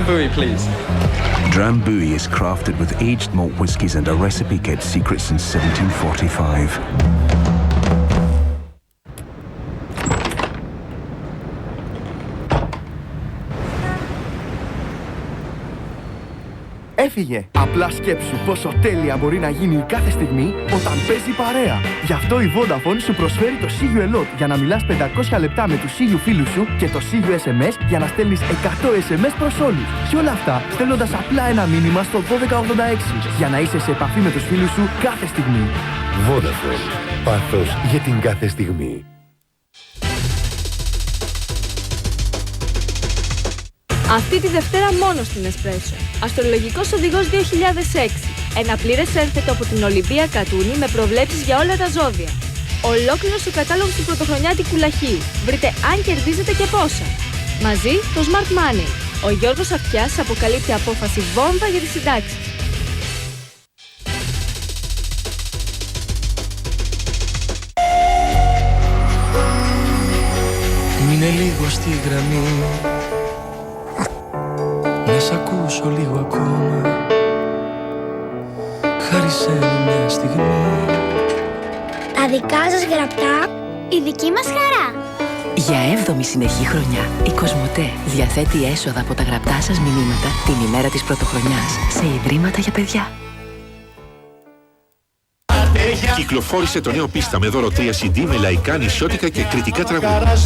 Drambuie, please. Drambuie is crafted with aged malt whiskies and a recipe kept secret since 1745. Έφυγε! Απλά σκέψου πόσο τέλεια μπορεί να γίνει κάθε στιγμή όταν παίζει παρέα. Γι' αυτό η Vodafone σου προσφέρει το See You A Lot για να μιλάς 500 λεπτά με τους See You φίλους σου και το See You SMS για να στέλνεις 100 SMS προς όλους. Και όλα αυτά στέλνοντας απλά ένα μήνυμα στο 1286 για να είσαι σε επαφή με τους φίλους σου κάθε στιγμή. Vodafone. Πάθος για την κάθε στιγμή. Αυτή τη Δευτέρα μόνο στην Εσπρέσο. Αστρολογικός οδηγός 2006. Ένα πλήρες ένθετο από την Ολυμπία Κατούνη με προβλέψεις για όλα τα ζώδια. Ολόκληρος ο κατάλογος του πρωτοχρονιάτικου λαχείου. Βρείτε αν κερδίζετε και πόσα. Μαζί το Smart Money. Ο Γιώργος Αυτιάς αποκαλύπτει απόφαση βόμβα για τις συντάξεις. Μείνε λίγο στη γραμμή, να σ' ακούσω λίγο ακόμα. Χάρισε μου μια στιγμή. Τα δικά σας γραπτά, η δική μας χαρά. Για 7η συνεχή χρονιά, η Κοσμοτέ διαθέτει έσοδα από τα γραπτά σας μηνύματα την ημέρα της πρωτοχρονιάς σε ιδρύματα για παιδιά. Κυκλοφόρησε το νέο πίστα με δώρο 3 CD με λαϊκά, νησιώτικα και κριτικά τραγούδια.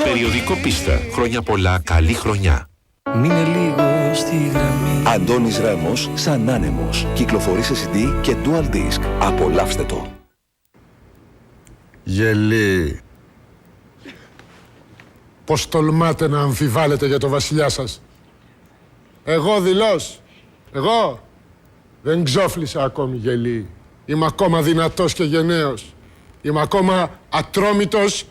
Περιοδικό πίστα. Χρόνια πολλά, καλή χρονιά. Μείνε λίγο στη γραμμή. Αντώνης Ρέμος, σαν άνεμος. Κυκλοφορεί σε CD και Dual Disc. Απολαύστε το. Γελί. Πώς τολμάτε να αμφιβάλλετε για το βασιλιά σας? Εγώ δηλώς. Εγώ. Δεν ξόφλησα ακόμη, γελί. Είμαι ακόμα δυνατός και γενναίος. Είμαι ακόμα ατρόμητος,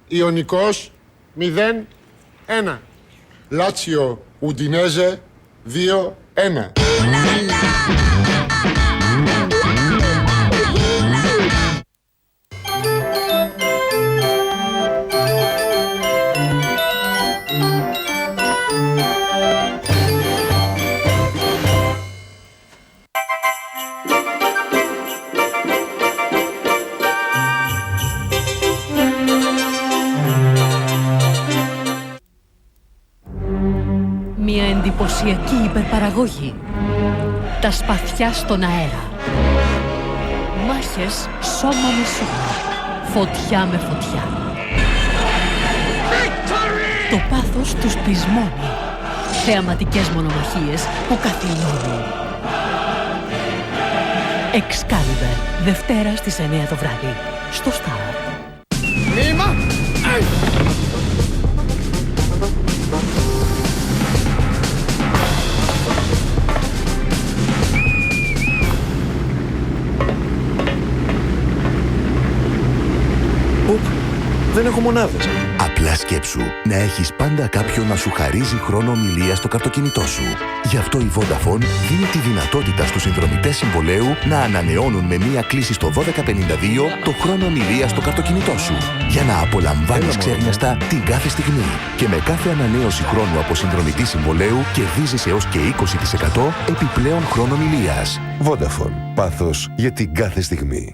ιωνικός, 0-1. Λάτσιο, Ουντινέζε, 2-1. Μια εντυπωσιακή υπερπαραγωγή. Τα σπαθιά στον αέρα. Μάχες σώμα με σώμα. Φωτιά με φωτιά. Victory! Το πάθος τους πεισμώνει. Θεαματικές μονομαχίες που καθυλώνουν. Excalibur. Δευτέρα στις 9 το βράδυ. Στο Star. Μήμα! Δεν έχω μονάδες. Απλά σκέψου να έχεις πάντα κάποιον να σου χαρίζει χρόνο ομιλίας στο καρτοκινητό σου. Γι' αυτό η Vodafone δίνει τη δυνατότητα στους συνδρομητές συμβολέου να ανανεώνουν με μία κλίση στο 1252 το χρόνο ομιλίας στο καρτοκινητό σου. Για να απολαμβάνεις ξέχαστα την κάθε στιγμή. Και με κάθε ανανέωση χρόνου από συνδρομητή συμβολέου κερδίζεις έως και 20% επιπλέον χρόνο ομιλίας. Vodafone. Πάθος για την κάθε στιγμή.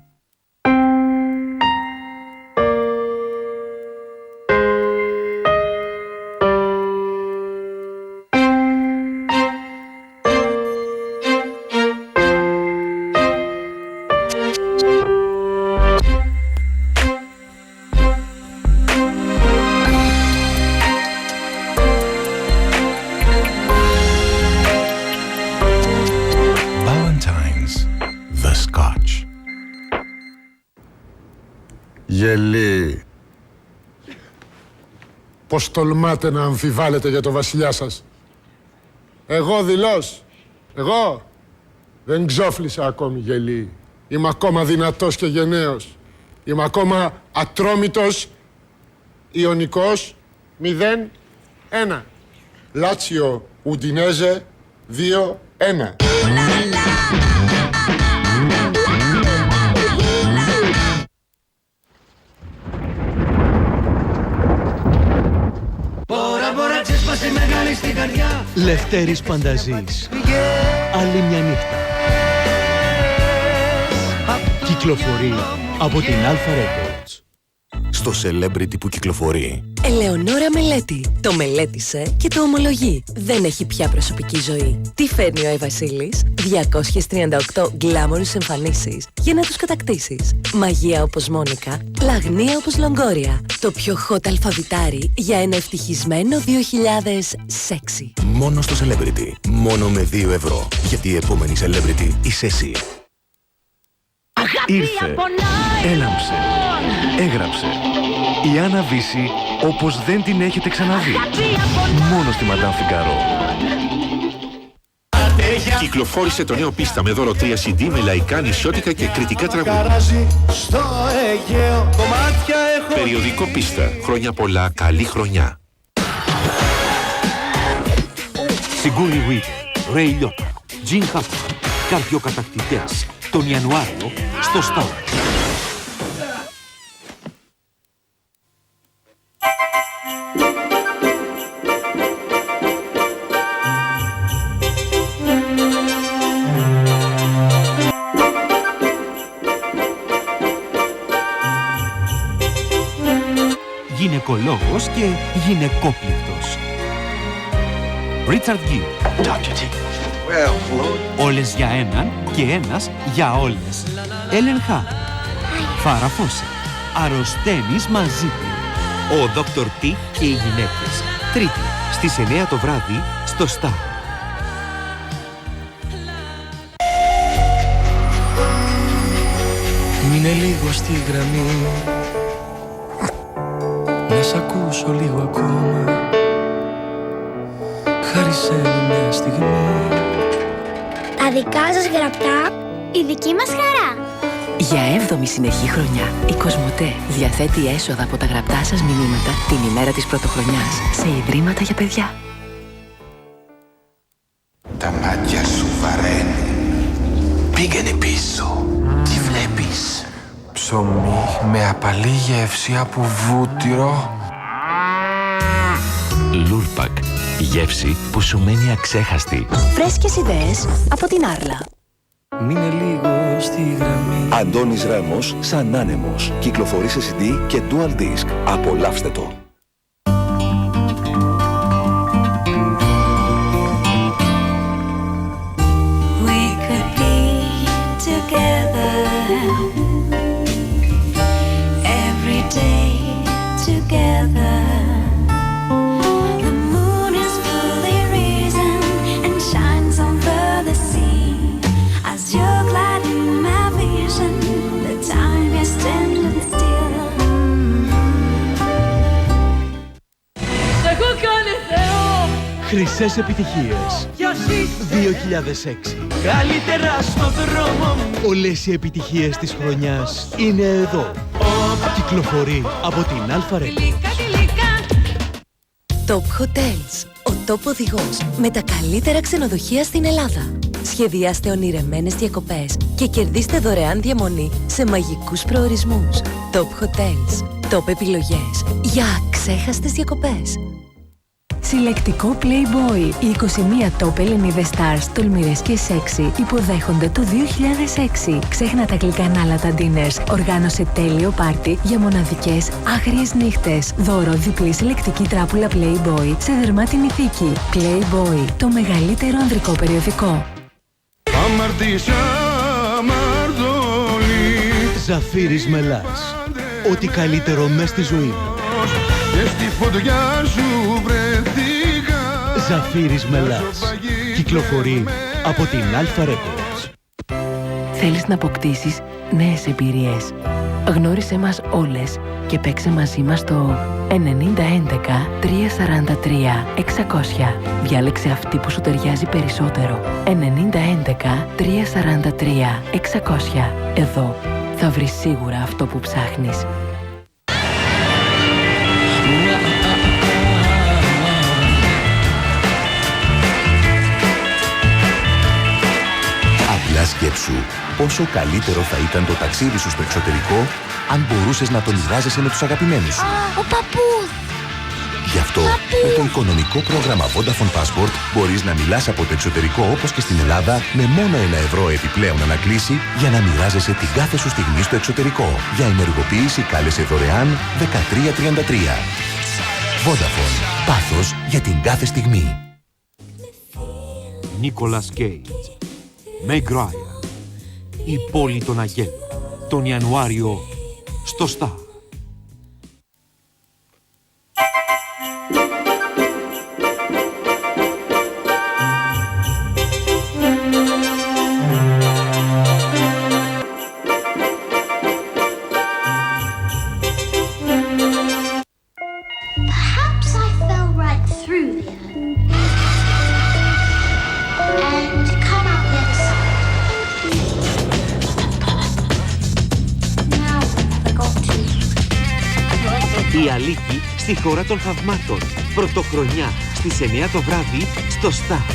Γελί. Πώς τολμάτε να αμφιβάλλετε για το βασιλιά σας? Εγώ δηλώς. Εγώ. Δεν ξόφλησα ακόμη, γελί. Είμαι ακόμα δυνατός και γενναίος. Είμαι ακόμα ατρόμητος, ιωνικός, 0-1. Λάτσιο, Ουντινέζε, 2-1. μεγάλη στην καρδιά. Λευτέρης Πανταζής. Άλλη μια νύχτα. Κυκλοφορεί από την Alpha Records. Στο celebrity που κυκλοφορεί. Ελεονόρα Μελέτη. Το μελέτησε και το ομολογεί. Δεν έχει πια προσωπική ζωή. Τι φέρνει ο Βασίλης? 238 γκλάμορους εμφανίσεις για να τους κατακτήσεις. Μαγεία όπως Μόνικα, λαγνία όπως Λογκόρια. Το πιο hot αλφαβητάρι για ένα ευτυχισμένο 2006. Μόνο στο celebrity. Μόνο με 2 ευρώ. Γιατί η επόμενη celebrity είσαι εσύ. Ήρθε, έλαμψε, έγραψε. Η Άννα Βύση όπως δεν την έχετε ξαναδεί. Μόνο στη Madame Figaro. Κυκλοφόρησε το νέο πίστα με δώρο 3 CD με λαϊκά, νησιώτικα και κριτικά τραγούδια. Περιοδικό πίστα. Χρόνια πολλά, καλή χρονιά. Σιγκούρι Week, Ρέι Λιώτα, Τζιν Χάφα, καρδιοκατακτητές. Τον Ιανουάριο στο Star. Γυναικολόγος και γυναικόπληκτος. Ρίτσαρντ Γκίρ. Όλες για έναν και ένας για όλες. Έλεν Χά. Φάρα Φώσα. Αρρωσταίνεις μαζί του. Ο Δόκτωρ Τι και οι γυναίκες. Τρίτη στις 9 το βράδυ στο Star. Μείνε λίγο στη γραμμή, να σ' ακούσω λίγο ακόμα. Χάρισε μια στιγμή. Τα δικά σας γραπτά, η δική μας χαρά. Για 7η συνεχή χρονιά, η Κοσμοτέ διαθέτει έσοδα από τα γραπτά σας μηνύματα την ημέρα της πρωτοχρονιάς σε ιδρύματα για παιδιά. Τα μάτια σου βαραίνουν. Πήγαινε πίσω. Τι βλέπεις? Ψωμί με απαλή γεύση από βούτυρο. Λούρπακ. Γεύση που σου μένει αξέχαστη. Φρέσκες ιδέες από την Άρλα. Μείνε λίγο στη γραμμή. Αντώνης Ρέμος, σαν άνεμος. Κυκλοφορεί σε CD και Dual Disc. Απολαύστε το. Χρυσές επιτυχίες 2006. Καλύτερα στο δρόμο μου. Όλες οι επιτυχίες της χρονιάς είναι εδώ. Κυκλοφορεί από την Alpha Records. Top Hotels. Ο top οδηγός με τα καλύτερα ξενοδοχεία στην Ελλάδα. Σχεδιάστε ονειρεμένες διακοπές και κερδίστε δωρεάν διαμονή σε μαγικούς προορισμούς. Top Hotels. Top επιλογές για αξέχαστες διακοπές. Συλλεκτικό Playboy. Οι 21 top Ελληνίδες stars, τολμηρές και σεξι, υποδέχονται το 2006. Ξέχνα τα γλυκανάλατα dinners. Οργάνωσε τέλειο πάρτι για μοναδικές άγριες νύχτες. Δώρο διπλή συλλεκτική τράπουλα Playboy σε δερμάτινη θήκη. Playboy, το μεγαλύτερο ανδρικό περιοδικό. Ζαφύρης Μελάς. Ό,τι καλύτερο μες στη ζωή μου. Και στη φωτιά σου βρεθήκα. Ζαφύρης Μελάς. Κυκλοφορεί από την Alpha Records. Θέλεις να αποκτήσεις νέες εμπειρίες? Γνώρισε μας όλες και παίξε μαζί μας στο 9011 343 600. Διάλεξε αυτή που σου ταιριάζει περισσότερο. 9011 343 600. Εδώ θα βρεις σίγουρα αυτό που ψάχνεις. Απλά σκέψου πόσο καλύτερο θα ήταν το ταξίδι σου στο εξωτερικό αν μπορούσες να το μοιράζεσαι με τους αγαπημένους σου. Ο παππούς! Γι' αυτό Με το οικονομικό πρόγραμμα Vodafone Passport μπορείς να μιλάς από το εξωτερικό όπως και στην Ελλάδα με μόνο €1 επιπλέον ανακλήση για να μοιράζεσαι την κάθε σου στιγμή στο εξωτερικό. Για ενεργοποίηση κάλεσε δωρεάν 1333. Vodafone. Πάθος για την κάθε στιγμή. Νίκολας Κέιτς, Meg Ryan, η πόλη των Αγγέλων, τον Ιανουάριο στο Star. Η Αλίκη στη χώρα των θαυμάτων. Πρωτοχρονιά στις 9 το βράδυ στο Star.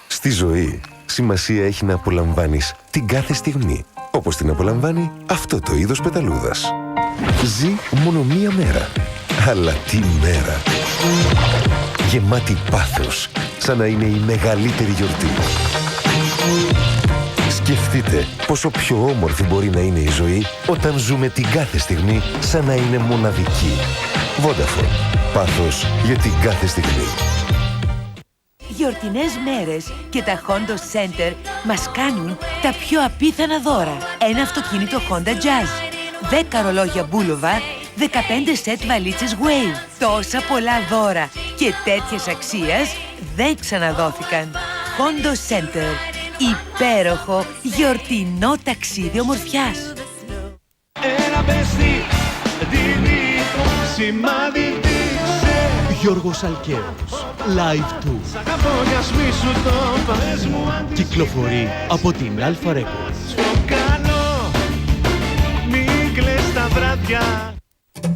Στη ζωή, σημασία έχει να απολαμβάνεις την κάθε στιγμή. Όπως την απολαμβάνει αυτό το είδος πεταλούδας. Ζει μόνο μία μέρα. Αλλά τι μέρα! Γεμάτη πάθος, σαν να είναι η μεγαλύτερη γιορτή. Σκεφτείτε πόσο πιο όμορφη μπορεί να είναι η ζωή όταν ζούμε την κάθε στιγμή σαν να είναι μοναδική. Vodafone. Πάθος για την κάθε στιγμή. Γιορτινές μέρες και τα Honda Center μας κάνουν τα πιο απίθανα δώρα. Ένα αυτοκίνητο Honda Jazz, 10 ρολόγια Boulevard, 15 σετ βαλίτσες Wave. Τόσα πολλά δώρα και τέτοιες αξίας δεν ξαναδόθηκαν. Honda Center. Υπέροχο γιορτινό ταξίδι ομορφιάς. Γιώργος Αλκαίος, Live Tour. Κυκλοφορεί από την Alpha Records.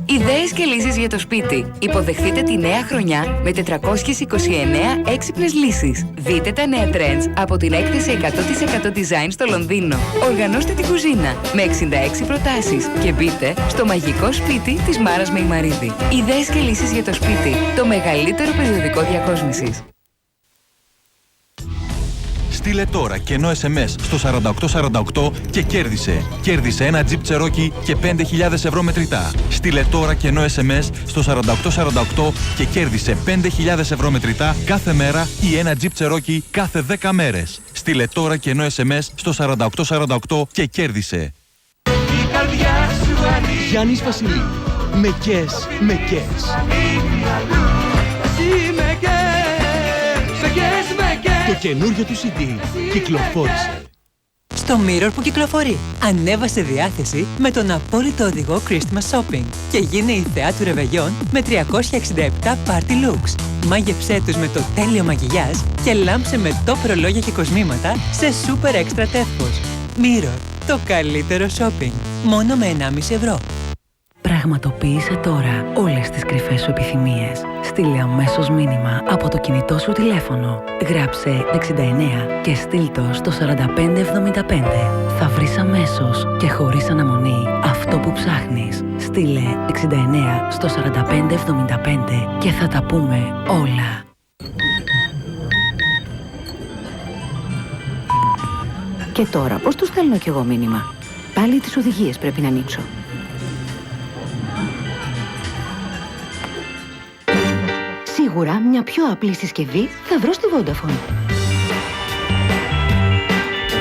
Ιδέες και λύσεις για το σπίτι. Υποδεχτείτε τη νέα χρονιά με 429 έξυπνες λύσεις. Δείτε τα νέα trends από την έκθεση 100% design στο Λονδίνο. Οργανώστε την κουζίνα με 66 προτάσεις και μπείτε στο μαγικό σπίτι της Μάρας Μεϊμαρίδη. Ιδέες και λύσεις για το σπίτι. Το μεγαλύτερο περιοδικό διακόσμησης. Στείλε τώρα κενό SMS στο 4848 και κέρδισε. Κέρδισε ένα Jeep Cherokee και 5.000 ευρώ μετρητά. Στείλε τώρα κενό SMS στο 4848 και κέρδισε 5.000 ευρώ μετρητά κάθε μέρα ή ένα Jeep Cherokee κάθε 10 μέρες. Στείλε τώρα κενό SMS στο 4848 και κέρδισε. Γιάννης Βασιλείου. Μεκές, μεκές. Το καινούριο του CD κυκλοφόρησε. Στο Mirror που κυκλοφορεί, ανέβασε διάθεση με τον απόλυτο οδηγό Christmas Shopping και γίνε η θεά του ρεβεγιόν με 367 party looks. Μάγεψέ τους με το τέλειο μακιγιάζ και λάμψε με top ρολόγια και κοσμήματα σε super extra τεύχος. Mirror, το καλύτερο shopping. Μόνο με 1,5 ευρώ. Πραγματοποίησε τώρα όλες τις κρυφές σου επιθυμίες. Στείλε αμέσως μήνυμα από το κινητό σου τηλέφωνο. Γράψε 69 και στείλ το στο 4575. Θα βρεις αμέσως και χωρίς αναμονή αυτό που ψάχνεις. Στείλε 69 στο 4575 και θα τα πούμε όλα. Και τώρα πώς του στέλνω κι εγώ μήνυμα? Πάλι τις οδηγίες πρέπει να ανοίξω. Σίγουρα μια πιο απλή συσκευή θα βρω στη Vodafone.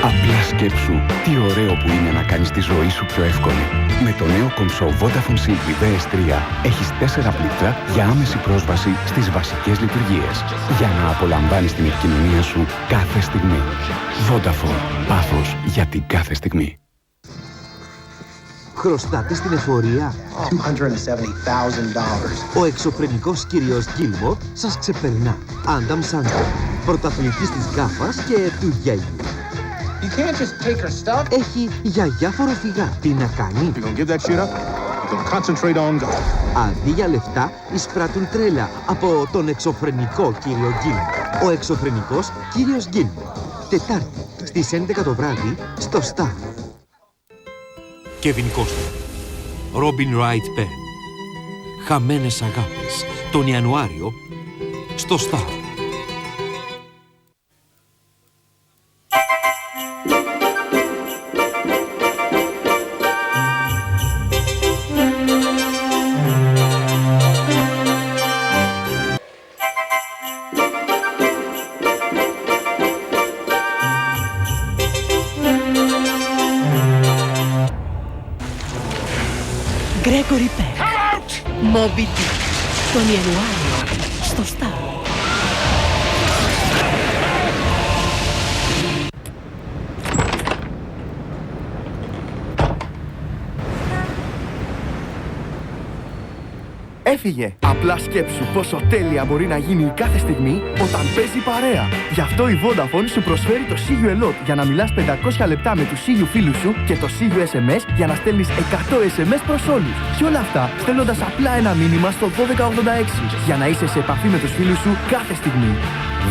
Απλά σκέψου τι ωραίο που είναι να κάνεις τη ζωή σου πιο εύκολη. Με το νέο κομψό Vodafone Simply VS3 έχεις 4 πλήκτρα για άμεση πρόσβαση στις βασικές λειτουργίες. Για να απολαμβάνεις την επικοινωνία σου κάθε στιγμή. Vodafone. Πάθος για την κάθε στιγμή. Χρωστάτε στην εφορία? $270,000. Ο εξωφρενικός κύριος Γκίλμορ σας ξεπερνά. Άνταμ Σάντλερ, πρωταθλητής της γκάφας και του γέλιου. Έχει γιαγιά φοροφυγά. Τι να κάνει? Αντί για λεφτά, εισπράττουν τρέλα από τον εξωφρενικό κύριο Γκίλμορ. Ο εξωφρενικός κύριος Γκίλμορ. Τετάρτη, στις 11 το βράδυ, στο Star. Kevin Costner, Robin Wright Penn, Χαμένες αγάπες, τον Ιανουάριο, στο Star. Gregory Peck, Moby Dick, τον Ιανουάριο, στο Star. Έφυγε! Απλά σκέψου πόσο τέλεια μπορεί να γίνει κάθε στιγμή όταν παίζει παρέα. Γι' αυτό η Vodafone σου προσφέρει το See You A Lot για να μιλάς 500 λεπτά με τους See You φίλους σου και το See You SMS για να στέλνεις 100 SMS προς όλους. Και όλα αυτά στέλνοντας απλά ένα μήνυμα στο 1286 για να είσαι σε επαφή με τους φίλους σου κάθε στιγμή.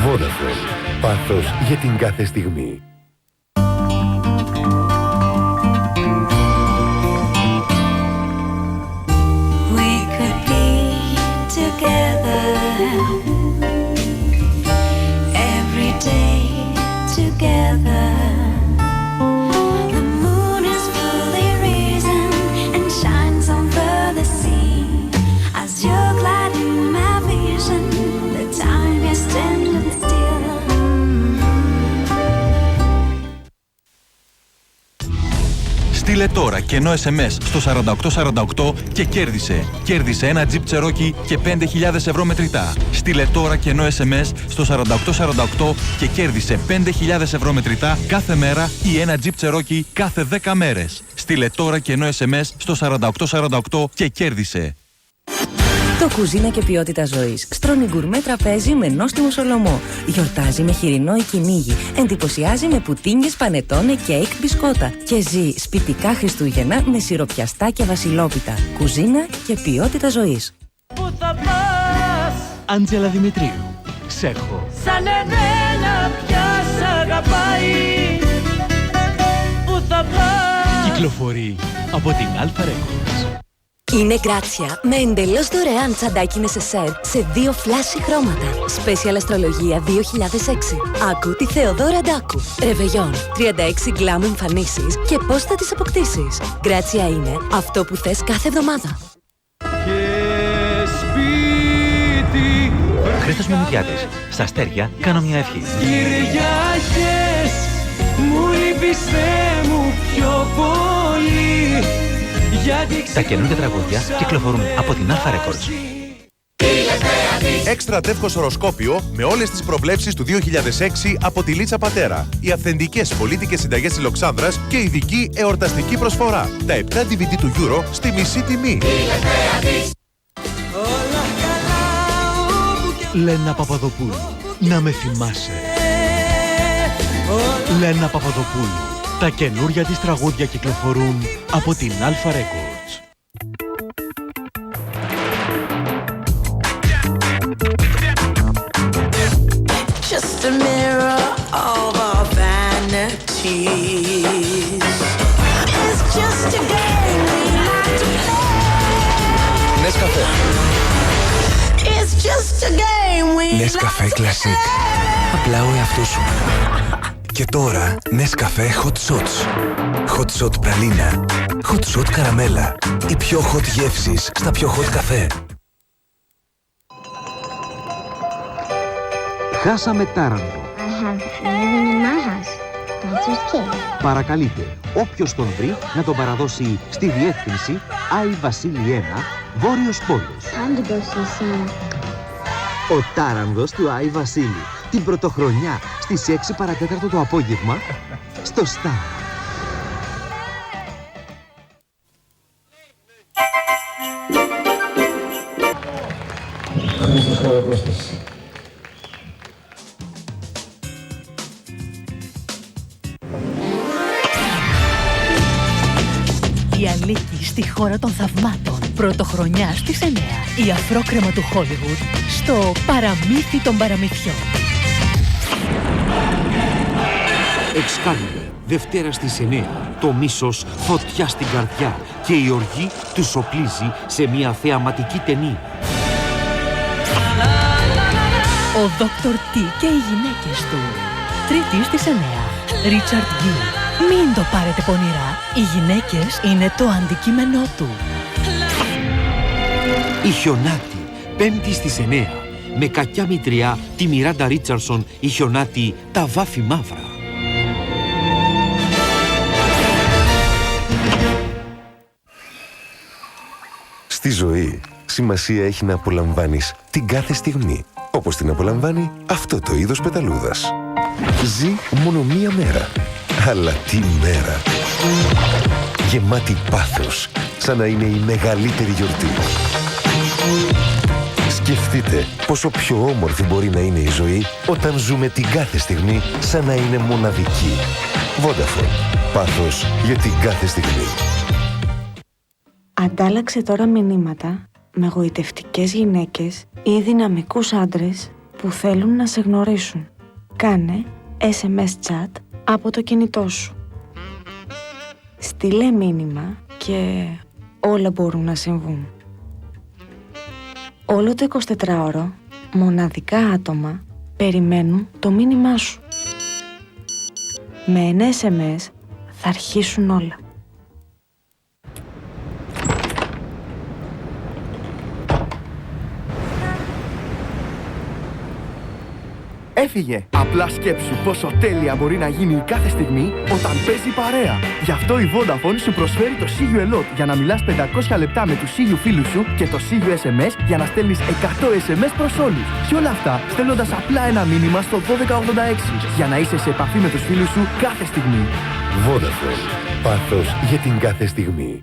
Vodafone. Πάθος για την κάθε στιγμή. Every day together. The moon is fully risen and shines over the sea. As you're gliding my vision, the time is standing still. Στείλε τώρα κενό SMS στο 4848 και κέρδισε. Κέρδισε ένα Jeep Cherokee και 5.000 ευρώ μετρητά. Στείλε τώρα κενό SMS στο 4848 και κέρδισε 5.000 ευρώ μετρητά κάθε μέρα ή ένα Jeep Cherokee κάθε 10 μέρες. Στείλε τώρα κενό SMS στο 4848 και κέρδισε. Το κουζίνα και ποιότητα ζωής. Στρώνει γκουρμέ τραπέζι με νόστιμο σολομό. Γιορτάζει με χοιρινό ή κυνήγι. Εντυπωσιάζει με πουτίνγκες, πανετόνε, κέικ, μπισκότα. Και ζει σπιτικά Χριστούγεννα με σιροπιαστά και βασιλόπιτα. Κουζίνα και ποιότητα ζωής. Πού θα πας? Άντζελα Δημητρίου. Ξέχω. Σαν εμένα πια σ' αγαπάει. Πού θα πας? Κυκλοφορεί από την Alpha Records. Είναι Γκράτσια με εντελώς δωρεάν τσαντάκι νεσεσέρ σε 2 φλάσι χρώματα. Special Αστρολογία 2006. Άκου τη Θεοδόρα Ντάκου. Ρεβεγιόν. 36 γκλάμ εμφανίσεις και πώς θα τις αποκτήσεις. Γκράτσια είναι αυτό που θες κάθε εβδομάδα. Χρήστος Μενιδιάτης. Στα αστέρια κάνω μια ευχή. Κυριακές μου λείπεις Θεέ μου πιο πολύ. Τα καινούργια τραγούδια κυκλοφορούν από την Alpha Records. Έξτρα τεύχος οροσκόπιο με όλες τις προβλέψεις του 2006 από τη Λίτσα Πατέρα. Οι αυθεντικές πολίτικες συνταγές της Λοξάνδρας και ειδική εορταστική προσφορά. Τα 7 DVD του Euro στη μισή τιμή. Λένα Παπαδοπούλου. Να με θυμάσαι. Λένα Παπαδοπούλου. Τα καινούρια της τραγούδια κυκλοφορούν από την Alpha Records. Just a mirror of our vanities. It's just a game we like to play. Νέσκαφε. It's just a game we Νέσκαφε Classic. Απλά ο εαυτός σου. Και τώρα, Νέσκαφε Hot Shots. Hot Shot πραλίνα. Hot Shot καραμέλα. Οι πιο hot γεύσεις στα πιο hot καφέ. Χάσαμε τάρανδο. Παρακαλείται όποιος τον βρει να τον παραδώσει στη διεύθυνση Άι Βασίλη 1, Βόρειος Πόλος. Ο τάρανδος του Άι Βασίλη. Την πρωτοχρονιά στις 6 παρατέταρτο το απόγευμα στο Star. Η Αλίκη στη χώρα των θαυμάτων. Πρωτοχρονιά στις 9. Η αφρόκρεμα του Hollywood στο παραμύθι των παραμυθιών. Excalibur Δευτέρα στις 9, το μίσος φωτιά στην καρδιά και η οργή του οπλίζει σε μια θεαματική ταινία. Ο Δόκτωρ Τι και οι γυναίκες του. Τρίτη στις 9. Ρίτσαρντ Γκίρ. Μην το πάρετε πονηρά. Οι γυναίκες είναι το αντικείμενό του. Η Χιονάτη, Πέμπτη στις 9. Με κακιά μητριά τη Μιράντα Ρίτσαρσον, η Χιονάτη, τα βάφει μαύρα. Στη ζωή, σημασία έχει να απολαμβάνεις την κάθε στιγμή, όπως την απολαμβάνει αυτό το είδος πεταλούδας. Ζει μόνο μία μέρα, αλλά τι μέρα! Γεμάτη πάθος, σαν να είναι η μεγαλύτερη γιορτή. Σκεφτείτε πόσο πιο όμορφη μπορεί να είναι η ζωή όταν ζούμε την κάθε στιγμή σαν να είναι μοναδική. Vodafone. Πάθος για την κάθε στιγμή. Αντάλλαξε τώρα μηνύματα με γοητευτικές γυναίκες ή δυναμικούς άντρες που θέλουν να σε γνωρίσουν. Κάνε SMS chat από το κινητό σου. Στείλε μήνυμα και όλα μπορούν να συμβούν. Όλο το 24ωρο, μοναδικά άτομα περιμένουν το μήνυμά σου. Με ένα SMS θα αρχίσουν όλα. Έφυγε! Απλά σκέψου πόσο τέλεια μπορεί να γίνει η κάθε στιγμή όταν παίζει παρέα. Γι' αυτό η Vodafone σου προσφέρει το See You A Lot για να μιλάς 500 λεπτά με τους See You φίλους σου και το See You SMS για να στέλνεις 100 SMS προς όλους. Και όλα αυτά στέλνοντας απλά ένα μήνυμα στο 1286 για να είσαι σε επαφή με τους φίλους σου κάθε στιγμή. Vodafone. Πάθος για την κάθε στιγμή.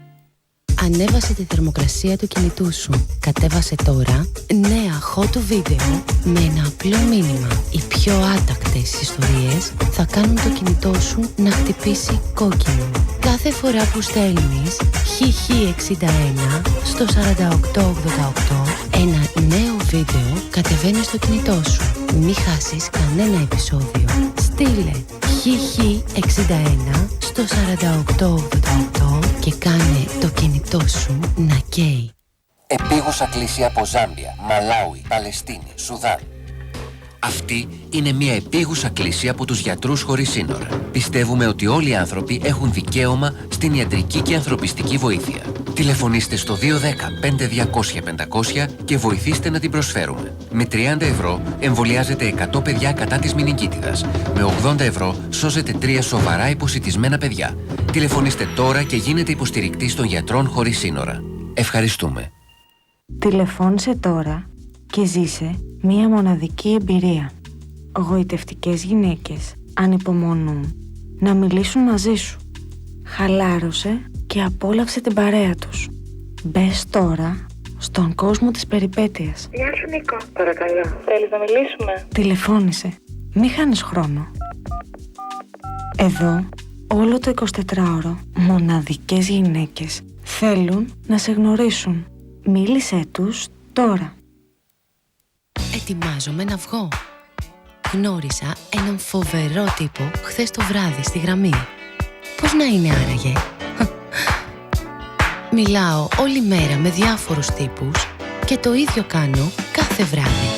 Ανέβασε τη θερμοκρασία του κινητού σου. Κατέβασε τώρα νέα hot βίντεο με ένα απλό μήνυμα. Οι πιο άτακτες ιστορίες θα κάνουν το κινητό σου να χτυπήσει κόκκινο. Κάθε φορά που στέλνεις HH61 στο 4888 ένα νέο βίντεο κατεβαίνει στο κινητό σου. Μην χάσεις κανένα επεισόδιο. Στείλε HH61 στο 4888 και κάνε το κινητό σου να καίει. Επίγουσα κλήση από Ζάμπια, Μαλάουι, Παλαιστίνη, Σουδάν. Αυτή είναι μια επίγουσα κλήση από τους γιατρούς χωρίς σύνορα. Πιστεύουμε ότι όλοι οι άνθρωποι έχουν δικαίωμα στην ιατρική και ανθρωπιστική βοήθεια. Τηλεφωνήστε στο 210-5200-500 και βοηθήστε να την προσφέρουμε. Με 30 ευρώ εμβολιάζετε 100 παιδιά κατά της μηνυγκίτιδας. Με 80 ευρώ σώζετε 3 σοβαρά υποσιτισμένα παιδιά. Τηλεφωνήστε τώρα και γίνετε υποστηρικτής των γιατρών χωρίς σύνορα. Ευχαριστούμε. Τηλεφώνησε τώρα και ζήσε μία μοναδική εμπειρία. Γοητευτικές γυναίκες ανυπομονούν να μιλήσουν μαζί σου. Χαλάρωσε και απόλαυσε την παρέα τους. Μπες τώρα στον κόσμο της περιπέτειας. Γεια σου Νίκο. Παρακαλώ. Θέλεις να μιλήσουμε? Τηλεφώνησε. Μη χάνεις χρόνο. Εδώ όλο το 24ωρο μοναδικές γυναίκες θέλουν να σε γνωρίσουν. Μίλησέ τους τώρα. Ετοιμάζομαι να βγω. Γνώρισα έναν φοβερό τύπο χθες το βράδυ στη γραμμή. Πώς να είναι άραγε? Μιλάω όλη μέρα με διάφορους τύπους και το ίδιο κάνω κάθε βράδυ.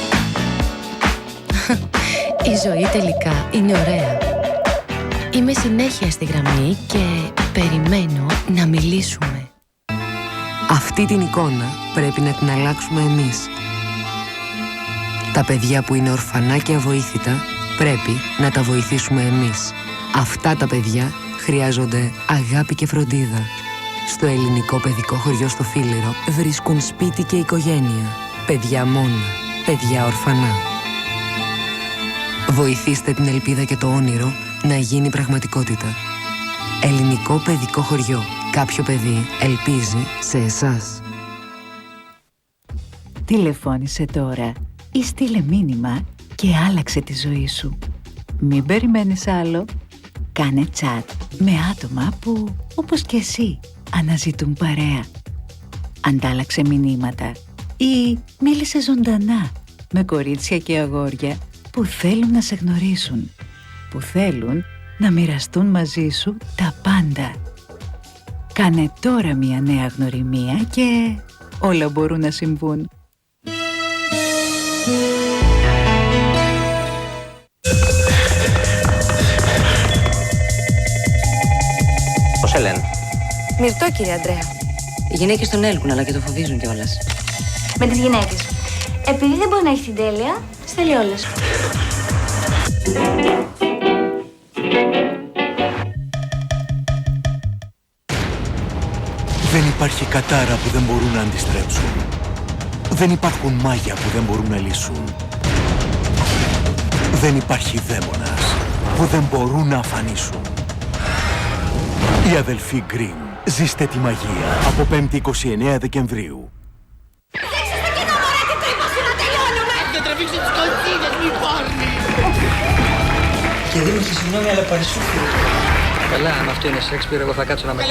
Η ζωή τελικά είναι ωραία. Είμαι συνέχεια στη γραμμή και περιμένω να μιλήσουμε. Αυτή την εικόνα πρέπει να την αλλάξουμε εμείς. Τα παιδιά που είναι ορφανά και αβοήθητα πρέπει να τα βοηθήσουμε εμείς. Αυτά τα παιδιά χρειάζονται αγάπη και φροντίδα. Στο ελληνικό παιδικό χωριό στο Φίλιρο βρίσκουν σπίτι και οικογένεια. Παιδιά μόνα, παιδιά ορφανά. Βοηθήστε την ελπίδα και το όνειρο να γίνει πραγματικότητα. Ελληνικό παιδικό χωριό. Κάποιο παιδί ελπίζει σε εσάς. Τηλεφώνησε τώρα ή στείλε μήνυμα και άλλαξε τη ζωή σου. Μην περιμένεις άλλο. Κάνε chat με άτομα που, όπως και εσύ, αναζητούν παρέα. Αντάλλαξε μηνύματα ή μίλησε ζωντανά με κορίτσια και αγόρια που θέλουν να σε γνωρίσουν, που θέλουν να μοιραστούν μαζί σου τα πάντα. Κάνε τώρα μια νέα γνωριμία και όλα μπορούν να συμβούν. Πώς σε λένε? Μυρτώ, κύριε Αντρέα. Οι γυναίκες τον έλκουν, αλλά και το φοβίζουν κιόλας. Με τις γυναίκες. Επειδή δεν μπορεί να έχει την τέλεια, στέλνει όλες. Δεν υπάρχει κατάρα που δεν μπορούν να αντιστρέψουν. Δεν υπάρχουν μάγια που δεν μπορούν να λύσουν. Δεν υπάρχει δαίμονας που δεν μπορούν να αφανίσουν. Οι αδελφοί Γκριμ. Ζήστε τη μαγεία από 5η 29 Δεκεμβρίου. Δεν τραβήξε τις κοτσίδες, μη πάρνει! Και δίνεις συγγνώμη, αλλά παρισούφι. Καλά, αν αυτό είναι Σέξπιρ, εγώ θα κάτσω να με...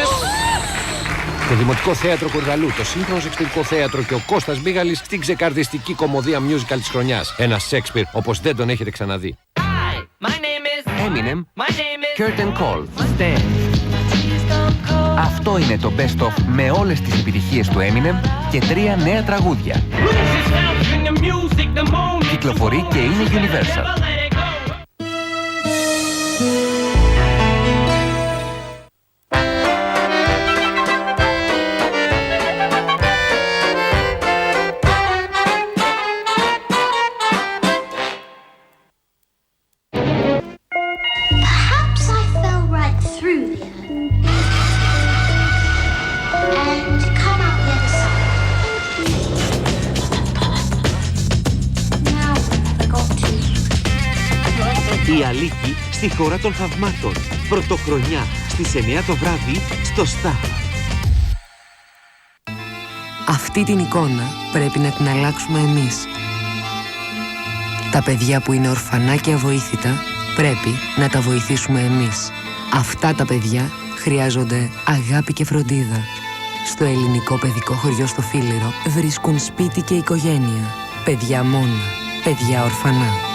Το Δημοτικό Θέατρο Κορδαλού, το σύγχρονο Σεξπιρικό Θέατρο και ο Κώστας Μπίγαλης στην ξεκαρδιστική κομμωδία musical της χρονιάς. Ένα Σέξπιρ όπως δεν τον έχετε ξαναδεί. Eminem, Curtain Call. Αυτό είναι το Best of με όλες τις επιτυχίες του Eminem και 3 νέα τραγούδια. Κυκλοφορεί και είναι Universal. Η Αλίκη στη χώρα των θαυμάτων. Πρωτοχρονιά στις 9 το βράδυ στο Star. Αυτή την εικόνα πρέπει να την αλλάξουμε εμείς. Τα παιδιά που είναι ορφανά και αβοήθητα πρέπει να τα βοηθήσουμε εμείς. Αυτά τα παιδιά χρειάζονται αγάπη και φροντίδα. Στο ελληνικό παιδικό χωριό στο Φίλιρο βρίσκουν σπίτι και οικογένεια. Παιδιά μόνα, παιδιά ορφανά.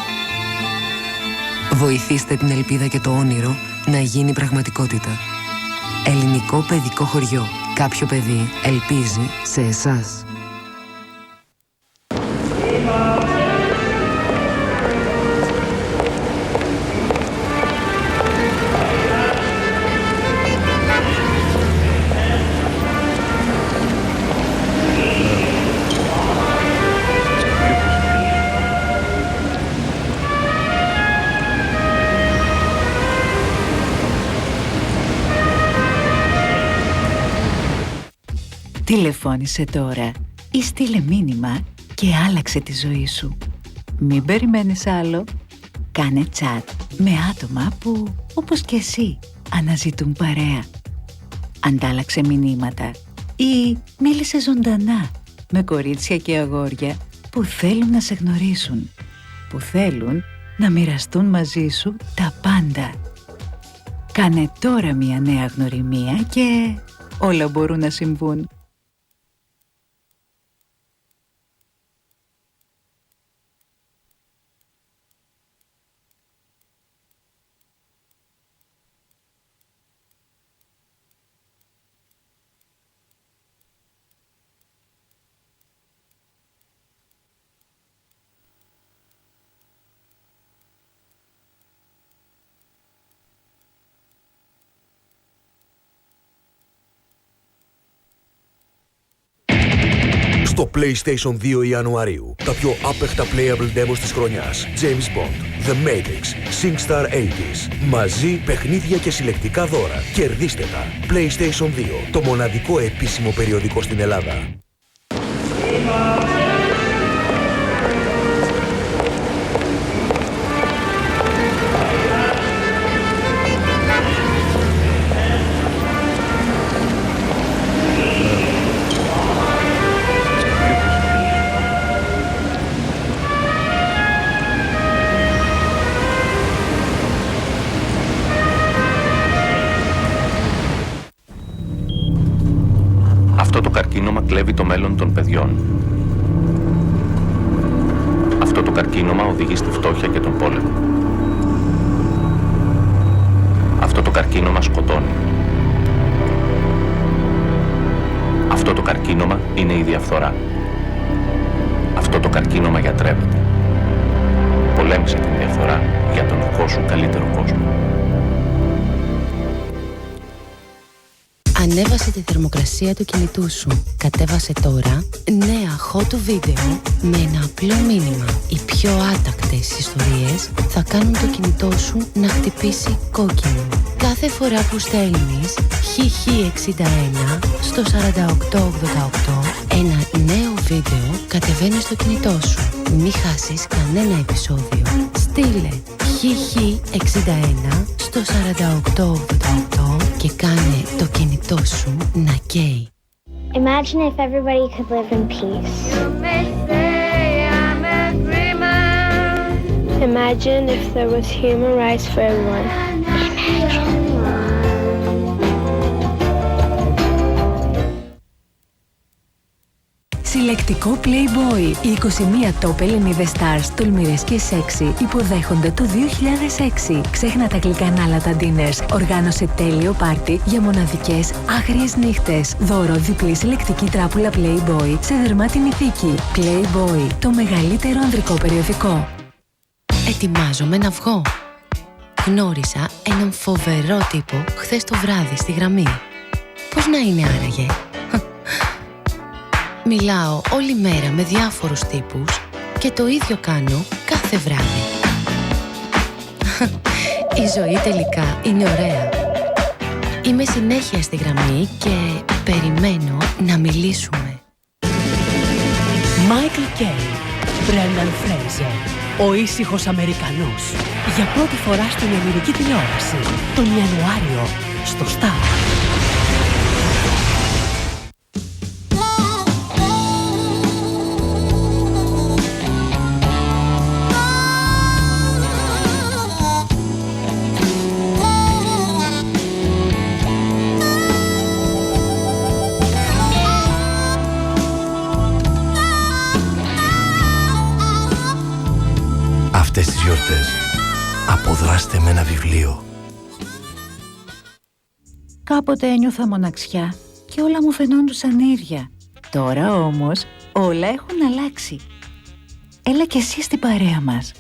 Βοηθήστε την ελπίδα και το όνειρο να γίνει πραγματικότητα. Ελληνικό παιδικό χωριό. Κάποιο παιδί ελπίζει σε εσάς. Τηλεφώνησε τώρα ή στείλε μήνυμα και άλλαξε τη ζωή σου. Μην περιμένεις άλλο. Κάνε chat με άτομα που, όπως και εσύ, αναζητούν παρέα. Αντάλλαξε μηνύματα ή μίλησε ζωντανά με κορίτσια και αγόρια που θέλουν να σε γνωρίσουν, που θέλουν να μοιραστούν μαζί σου τα πάντα. Κάνε τώρα μια νέα γνωριμία και όλα μπορούν να συμβούν. Στο PlayStation 2 Ιανουαρίου, τα πιο άπεχτα playable demos της χρονιάς. James Bond, The Matrix, SingStar 80s. Μαζί, παιχνίδια και συλλεκτικά δώρα. Κερδίστε τα. PlayStation 2, το μοναδικό επίσημο περιοδικό στην Ελλάδα. Αυτό το καρκίνωμα κλέβει το μέλλον των παιδιών. Αυτό το καρκίνωμα οδηγεί στη φτώχεια και τον πόλεμο. καρκίνωμα σκοτώνει. Αυτό το καρκίνωμα είναι η διαφθορά. Αυτό το καρκίνωμα γιατρεύεται. Πολέμησε την διαφθορά για τον δικό σου καλύτερο κόσμο. Ανέβασε τη θερμοκρασία του κινητού σου. Κατέβασε τώρα νέα hot βίντεο με ένα απλό μήνυμα. Οι πιο άτακτες ιστορίες θα κάνουν το κινητό σου να χτυπήσει κόκκινο. Κάθε φορά που στέλνεις HH61 στο 4888 ένα νέο βίντεο κατεβαίνει στο κινητό σου. Μη χάσεις κανένα επεισόδιο. Στείλε HH61 στο 4888 και κάνε το κινητό σου να καίει. Imagine if everybody could live in peace. You may say I'm a dreamer. Imagine if there was human rights for everyone. Συλλεκτικό Playboy. Οι 21 top Ελληνίδες stars, τολμηρές και σεξι, υποδέχονται το 2006. Ξέχνα τα γλυκά ανάλατα dinners. Οργάνωσε τέλειο πάρτι για μοναδικές άγριες νύχτες. Δώρο διπλή συλλεκτική τράπουλα Playboy σε δερμάτινη θήκη. Playboy, το μεγαλύτερο ανδρικό περιοδικό. Ετοιμάζομαι να βγω. Γνώρισα έναν φοβερό τύπο χθες το βράδυ στη γραμμή. Πώς να είναι άραγε? Μιλάω όλη μέρα με διάφορους τύπους και το ίδιο κάνω κάθε βράδυ. Η ζωή τελικά είναι ωραία. Είμαι συνέχεια στη γραμμή και περιμένω να μιλήσουμε. Michael Caine, Brendan Fraser, ο ήσυχος Αμερικανός. Για πρώτη φορά στην ελληνική τηλεόραση, τον Ιανουάριο, στο Star. Αυτές τις γιορτές αποδράστε με ένα βιβλίο. Κάποτε ένιωθα μοναξιά και όλα μου φαινόντουσαν ίδια. Τώρα όμως όλα έχουν αλλάξει. Έλα κι εσύ στην παρέα μας.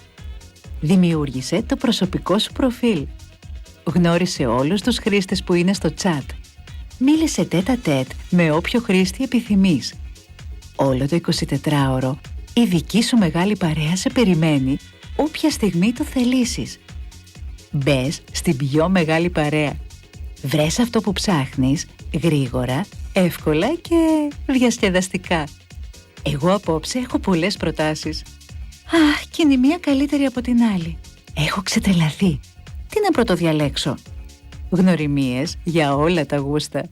Δημιούργησε το προσωπικό σου προφίλ. Γνώρισε όλους τους χρήστες που είναι στο chat. Μίλησε τέτα-τέτ με όποιο χρήστη επιθυμείς. Όλο το 24ωρο η δική σου μεγάλη παρέα σε περιμένει όποια στιγμή το θελήσεις. Μπες στην πιο μεγάλη παρέα. Βρες αυτό που ψάχνεις γρήγορα, εύκολα και διασκεδαστικά. Εγώ απόψε έχω πολλές προτάσεις. Αχ, και είναι η μία καλύτερη από την άλλη. Έχω ξετρελαθεί. Τι να πρωτοδιαλέξω? Γνωριμίες για όλα τα γούστα.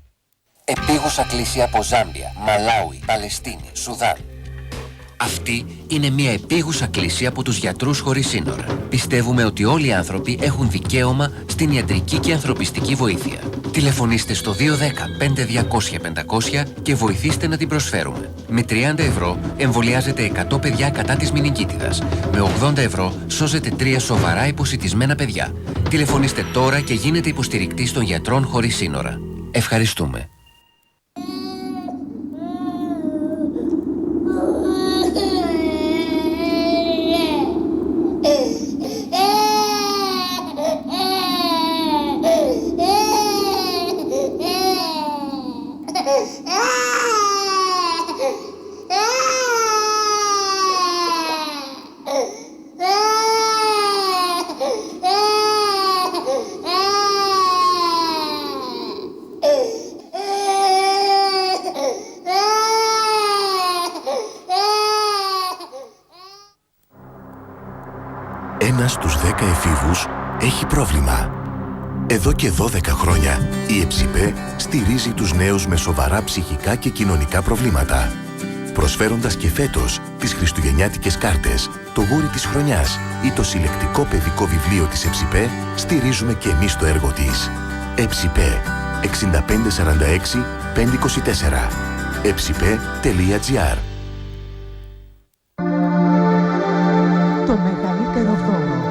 Επίγουσα κλήση από Ζάμπια, Μαλάουι, Παλαιστίνη, Σουδάν. Αυτή είναι μια επίγουσα κλήση από τους γιατρούς χωρίς σύνορα. Πιστεύουμε ότι όλοι οι άνθρωποι έχουν δικαίωμα στην ιατρική και ανθρωπιστική βοήθεια. Τηλεφωνήστε στο 210-5200-500 και βοηθήστε να την προσφέρουμε. Με 30 ευρώ εμβολιάζετε 100 παιδιά κατά της μηνυγκίτιδας. Με 80 ευρώ σώζετε 3 σοβαρά υποσιτισμένα παιδιά. Τηλεφωνήστε τώρα και γίνετε υποστηρικτής των γιατρών χωρίς σύνορα. Ευχαριστούμε. Ένας στους 10 εφήβους έχει πρόβλημα. Εδώ και 12 χρόνια η ΕΨΠΕ στηρίζει τους νέους με σοβαρά ψυχικά και κοινωνικά προβλήματα. Προσφέροντας και φέτος τις χριστουγεννιάτικες κάρτες, το γούρι της χρονιάς ή το συλλεκτικό παιδικό βιβλίο της ΕΨΠΕ, στηρίζουμε και εμείς το έργο της. ΕΨΠΕ 6546 524 έψιπε.gr. Το μεγαλύτερο δώρο.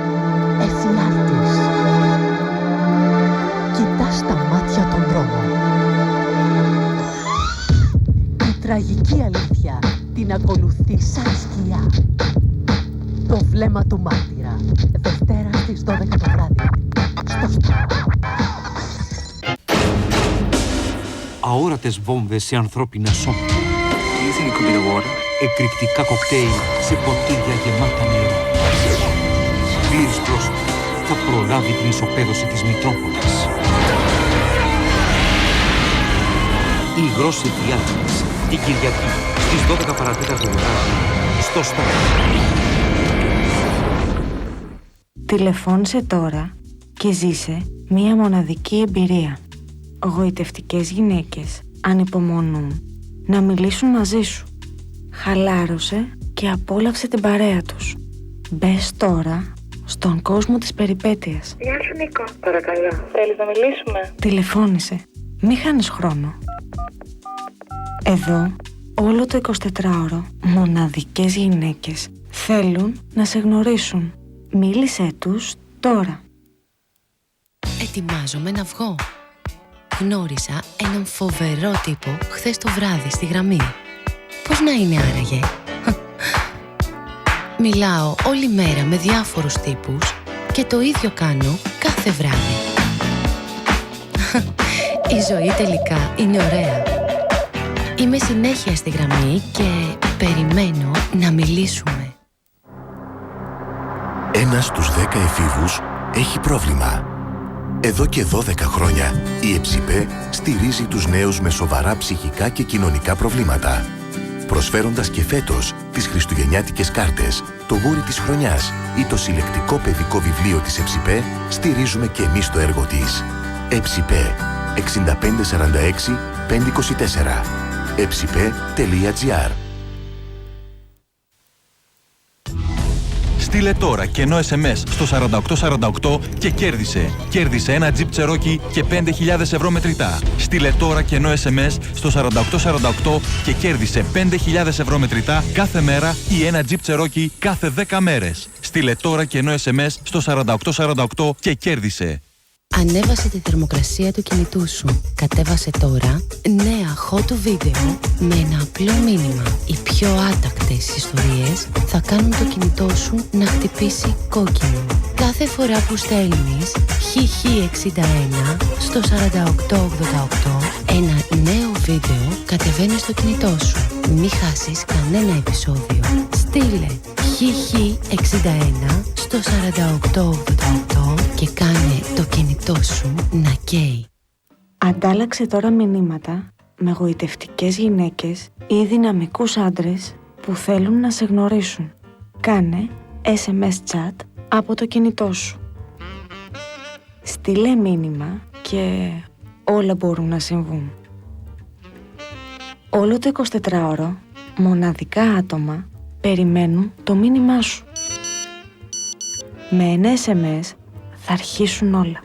Εφιάλτης. Κοιτάς την ακολουθεί σαν σκιά. Το βλέμμα του μάρτυρα. Δευτέρα στις 12 το βράδυ. Στο Star. Αόρατες βόμβες σε ανθρώπινα σώματα. Εκρηκτικά κοκτέιλ σε ποτήρια γεμάτα νερό. Πλήρης πρόσωπο θα προλάβει την ισοπαίδωση της Μητρόπολης. Η υγρός Εφιάλτης, την Κυριακή, στις 12 παρατέταρτο το βράδυ, στο Star. Τηλεφώνησε τώρα και ζήσε μία μοναδική εμπειρία. Γοητευτικές γυναίκες ανυπομονούν να μιλήσουν μαζί σου. Χαλάρωσε και απόλαυσε την παρέα τους. Μπες τώρα στον κόσμο της περιπέτειας. Γεια σου Νίκο. Παρακαλώ. Θέλεις να μιλήσουμε? Τηλεφώνησε. Μη χάνεις χρόνο. Εδώ όλο το 24ωρο μοναδικές γυναίκες θέλουν να σε γνωρίσουν. Μίλησέ τους τώρα. Ετοιμάζομαι να βγω. Γνώρισα έναν φοβερό τύπο χθες το βράδυ στη γραμμή. Πώς να είναι άραγε? Μιλάω όλη μέρα με διάφορους τύπους και το ίδιο κάνω κάθε βράδυ. Η ζωή τελικά είναι ωραία. Είμαι συνέχεια στη γραμμή και περιμένω να μιλήσουμε. Ένας στους 10 εφήβους έχει πρόβλημα. Εδώ και 12 χρόνια η ΕΨΠΕ στηρίζει τους νέους με σοβαρά ψυχικά και κοινωνικά προβλήματα. Προσφέροντας και φέτος τις χριστουγεννιάτικες κάρτες, το γούρι της χρονιάς ή το συλλεκτικό παιδικό βιβλίο της ΕΨΠΕ, στηρίζουμε και εμείς το έργο της. ΕΨΠΕ 6546 524 έψιπε.gr. Στείλε τώρα κενό SMS στο 4848 και κέρδισε ένα Jeep Cherokee και 5.000 ευρώ μετρητά. Στείλε τώρα κενό SMS στο 4848 και κέρδισε 5.000 ευρώ μετρητά κάθε μέρα ή ένα Jeep Cherokee κάθε 10 μέρες. Στείλε τώρα κενό SMS στο 4848 και κέρδισε. Ανέβασε τη θερμοκρασία του κινητού σου. Κατέβασε τώρα νέα hot βίντεο με ένα απλό μήνυμα. Οι πιο άτακτες ιστορίες θα κάνουν το κινητό σου να χτυπήσει κόκκινο. Κάθε φορά που στέλνεις HH61 στο 4888 ένα νέο βίντεο κατεβαίνει στο κινητό σου. Μη χάσεις κανένα επεισόδιο. Στείλε HH61 στο 4888 και κάνε το κινητό σου να καίει. Αντάλλαξε τώρα μηνύματα με γοητευτικές γυναίκες ή δυναμικούς άντρες που θέλουν να σε γνωρίσουν. Κάνε SMS chat από το κινητό σου. Στείλε μήνυμα και όλα μπορούν να συμβούν. Όλο το 24ωρο μοναδικά άτομα περιμένουν το μήνυμά σου. Με ένα SMS θα αρχίσουν όλα.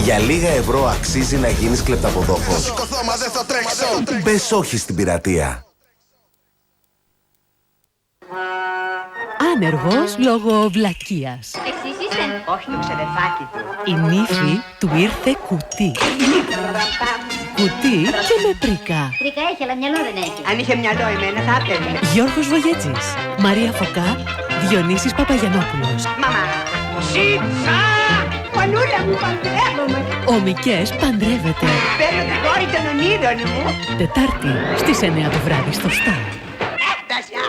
Για λίγα ευρώ αξίζει να γίνεις κλεπταποδόχος? Μπες όχι στην πειρατεία. Άνεργος λόγω βλακείας. Εσείς είστε? Όχι, το ξεδεφάκι του. Η νύφη του ήρθε κουτί. Κουτί και με πρίκα. Πρίκα έχει, αλλά μυαλό δεν έχει. Αν είχε μυαλό εμένα θα έπαιρνε. Γιώργος Βογέτζης, Μαρία Φωκά, Διονύσης Παπαγιαννόπουλος. Μαμά, σίτσα! Πανούλα μου, παντρεύομαι. Ο Μικές παντρεύεται. Παίρνω την κόρη των ονείρων μου. Τετάρτη στις 9 το βράδυ στο Star. Έφτασα!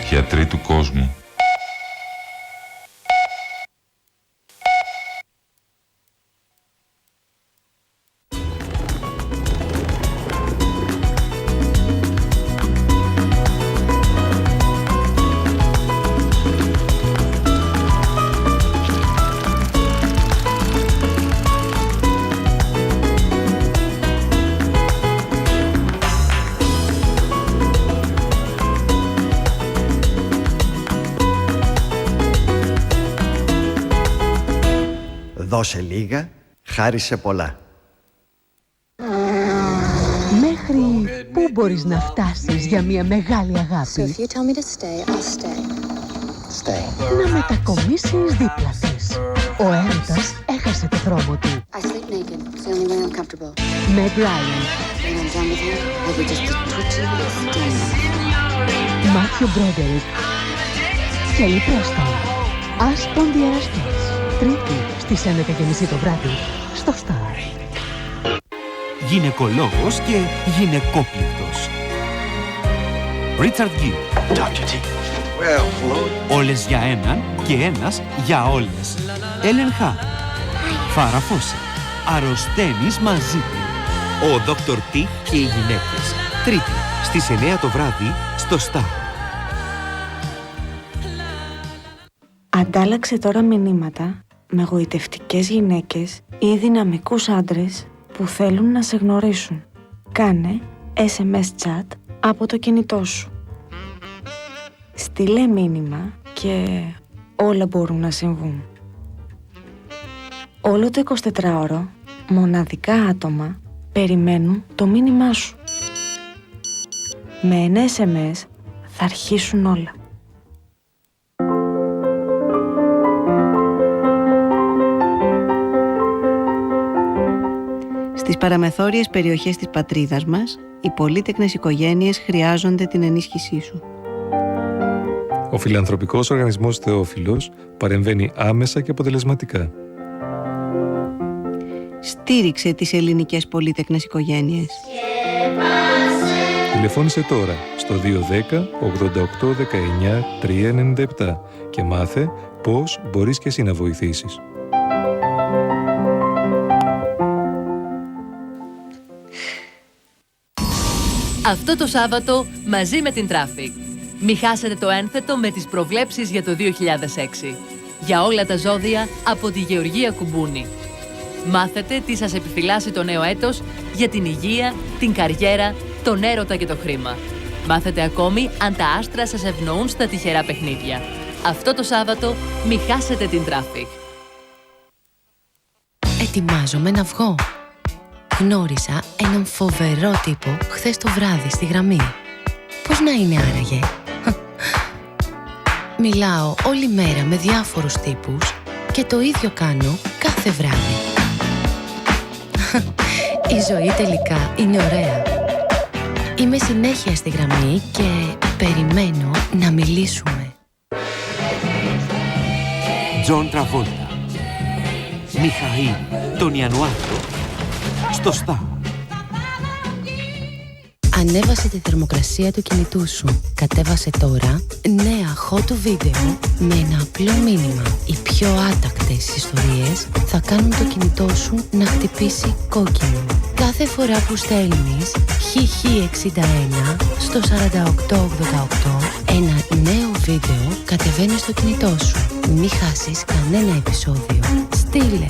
Γιατροί του κόσμου. Δώσε λίγα, χάρισε πολλά. Μέχρι πού μπορείς να φτάσεις για μια μεγάλη αγάπη? Να μετακομίσεις δίπλα της. Ο έρωτας έχασε το δρόμο του. Meg Ryan, Μάθιου Μπρόντερικ, Kelly Preston, Aston Διαραστής. Τρίτη στις 11:30 το βράδυ στο Star. Γυναικολόγος και γυναικόπληκτος. Richard Gere. Όλες για έναν και ένας για όλες. Ellen Hart. Farrah Fawcett. Αρρωσταίνεις μαζί του. Ο Dr. T και οι γυναίκες. Τρίτη στις 9 το βράδυ στο Star. Αντάλλαξε τώρα μηνύματα με γοητευτικές γυναίκες ή δυναμικούς άντρες που θέλουν να σε γνωρίσουν. Κάνε SMS chat από το κινητό σου. Στείλε μήνυμα και όλα μπορούν να συμβούν. Όλο το 24ωρο μοναδικά άτομα περιμένουν το μήνυμά σου. Με ένα SMS θα αρχίσουν όλα. Στις παραμεθόριες περιοχές της πατρίδας μας, οι πολύτεκνες οικογένειες χρειάζονται την ενίσχυσή σου. Ο φιλανθρωπικός οργανισμός Θεόφιλος παρεμβαίνει άμεσα και αποτελεσματικά. Στήριξε τις ελληνικές πολύτεκνες οικογένειες. Τηλεφώνησε τώρα στο 210 88 19 397 και μάθε πώς μπορείς και εσύ να βοηθήσεις. Αυτό το Σάββατο μαζί με την Traffic. Μη χάσετε το ένθετο με τις προβλέψεις για το 2006. Για όλα τα ζώδια από τη Γεωργία Κουμπούνη. Μάθετε τι σας επιφυλάσσει το νέο έτος για την υγεία, την καριέρα, τον έρωτα και το χρήμα. Μάθετε ακόμη αν τα άστρα σας ευνοούν στα τυχερά παιχνίδια. Αυτό το Σάββατο μη χάσετε την Traffic. Ετοιμάζομαι να βγω. Γνώρισα έναν φοβερό τύπο χθες το βράδυ στη γραμμή. Πώς να είναι άραγε? Μιλάω όλη μέρα με διάφορους τύπους και το ίδιο κάνω κάθε βράδυ. Η ζωή τελικά είναι ωραία. Είμαι συνέχεια στη γραμμή και περιμένω να μιλήσουμε. Τζον Τραβόλτα. Μιχαήλ τον Ιανουάριο στο Star. Ανέβασε τη θερμοκρασία του κινητού σου. Κατέβασε τώρα νέα hot βίντεο με ένα απλό μήνυμα. Οι πιο άτακτες ιστορίες θα κάνουν το κινητό σου να χτυπήσει κόκκινο. Κάθε φορά που στέλνεις HH61 στο 4888 ένα νέο βίντεο κατεβαίνει στο κινητό σου. Μη χάσεις κανένα επεισόδιο. Στείλε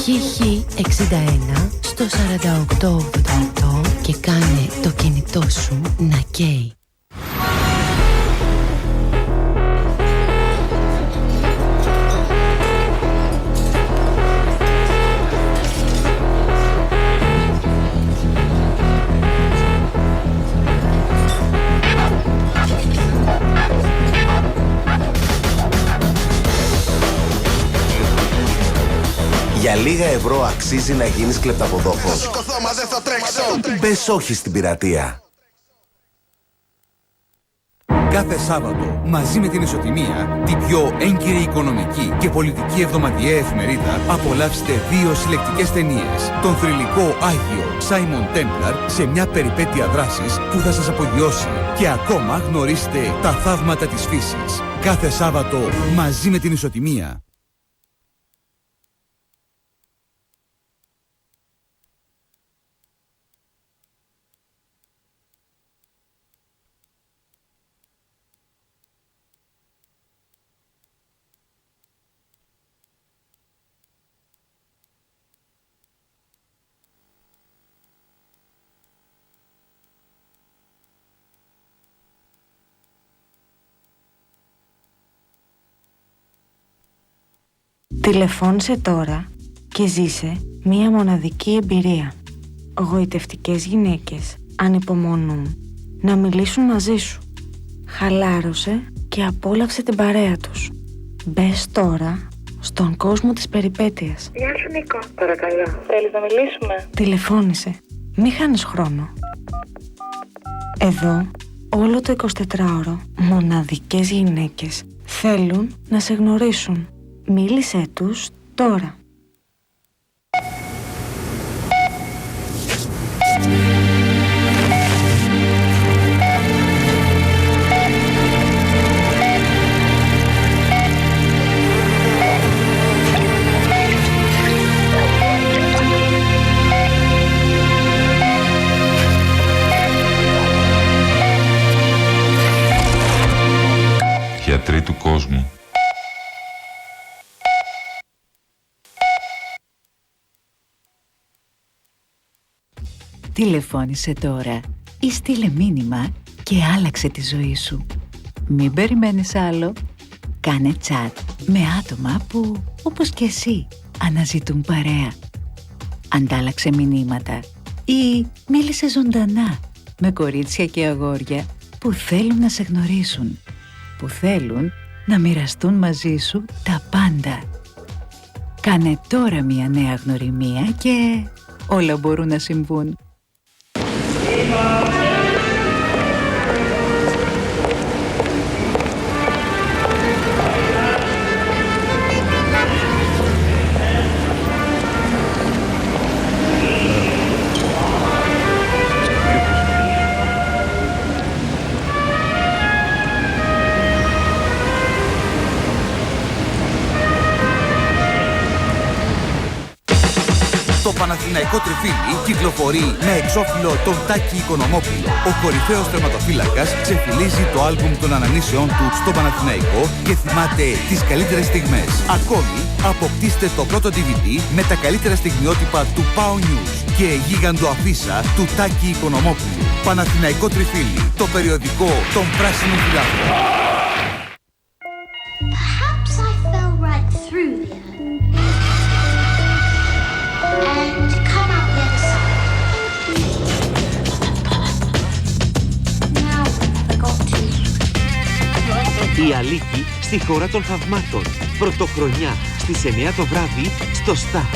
HH61 στο 4888 και κάνε το κινητό σου να καίει. Για λίγα ευρώ αξίζει να γίνεις κλεπταποδόχος? Μπες όχι στην πειρατεία. Κάθε Σάββατο, μαζί με την Ισοτιμία, την πιο έγκυρη οικονομική και πολιτική εβδομαδιαία εφημερίδα, απολαύστε 2 συλλεκτικές ταινίες. Τον θρυλικό Άγιο Σάιμον Τέμπλαρ σε μια περιπέτεια δράσης που θα σας απογειώσει. Και ακόμα γνωρίστε τα θαύματα της φύσης. Κάθε Σάββατο, μαζί με την Ισοτιμία. Τηλεφώνησε τώρα και ζήσε μία μοναδική εμπειρία. Γοητευτικές γυναίκες ανυπομονούν να μιλήσουν μαζί σου. Χαλάρωσε και απόλαυσε την παρέα τους. Μπες τώρα στον κόσμο της περιπέτειας. Γεια σου Νίκο. Παρακαλώ. Θέλεις να μιλήσουμε? Τηλεφώνησε. Μη χάνεις χρόνο. Εδώ όλο το 24ωρο μοναδικές γυναίκες θέλουν να σε γνωρίσουν. Μίλησέ τους τώρα. Γιατροί του κόσμου. Τηλεφώνησε τώρα ή στείλε μήνυμα και άλλαξε τη ζωή σου. Μην περιμένεις άλλο. Κάνε chat με άτομα που, όπως και εσύ, αναζητούν παρέα. Αντάλλαξε μηνύματα ή μίλησε ζωντανά με κορίτσια και αγόρια που θέλουν να σε γνωρίσουν, που θέλουν να μοιραστούν μαζί σου τα πάντα. Κάνε τώρα μια νέα γνωριμία και όλα μπορούν να συμβούν. Το Παναθηναϊκό Τριφύλι κυκλοφορεί με εξώφυλλο τον Τάκη Οικονομόπουλο. Ο κορυφαίος τερματοφύλακας ξεφυλίζει το άλμπουμ των αναμνήσεών του στο Παναθηναϊκό και θυμάται τις καλύτερες στιγμές. Ακόμη, αποκτήστε το πρώτο DVD με τα καλύτερα στιγμιότυπα του PAO News και γίγαντο αφίσα του Τάκη Οικονομόπουλου. Παναθηναϊκό Τριφύλι, το περιοδικό των πράσινων φυλάκων. Perhaps I fell right through there and come out the other side. Now I got to. Η Αλίκη στη χώρα των θαυμάτων. Πρωτοχρονιά στις 9 το βράδυ στο Star.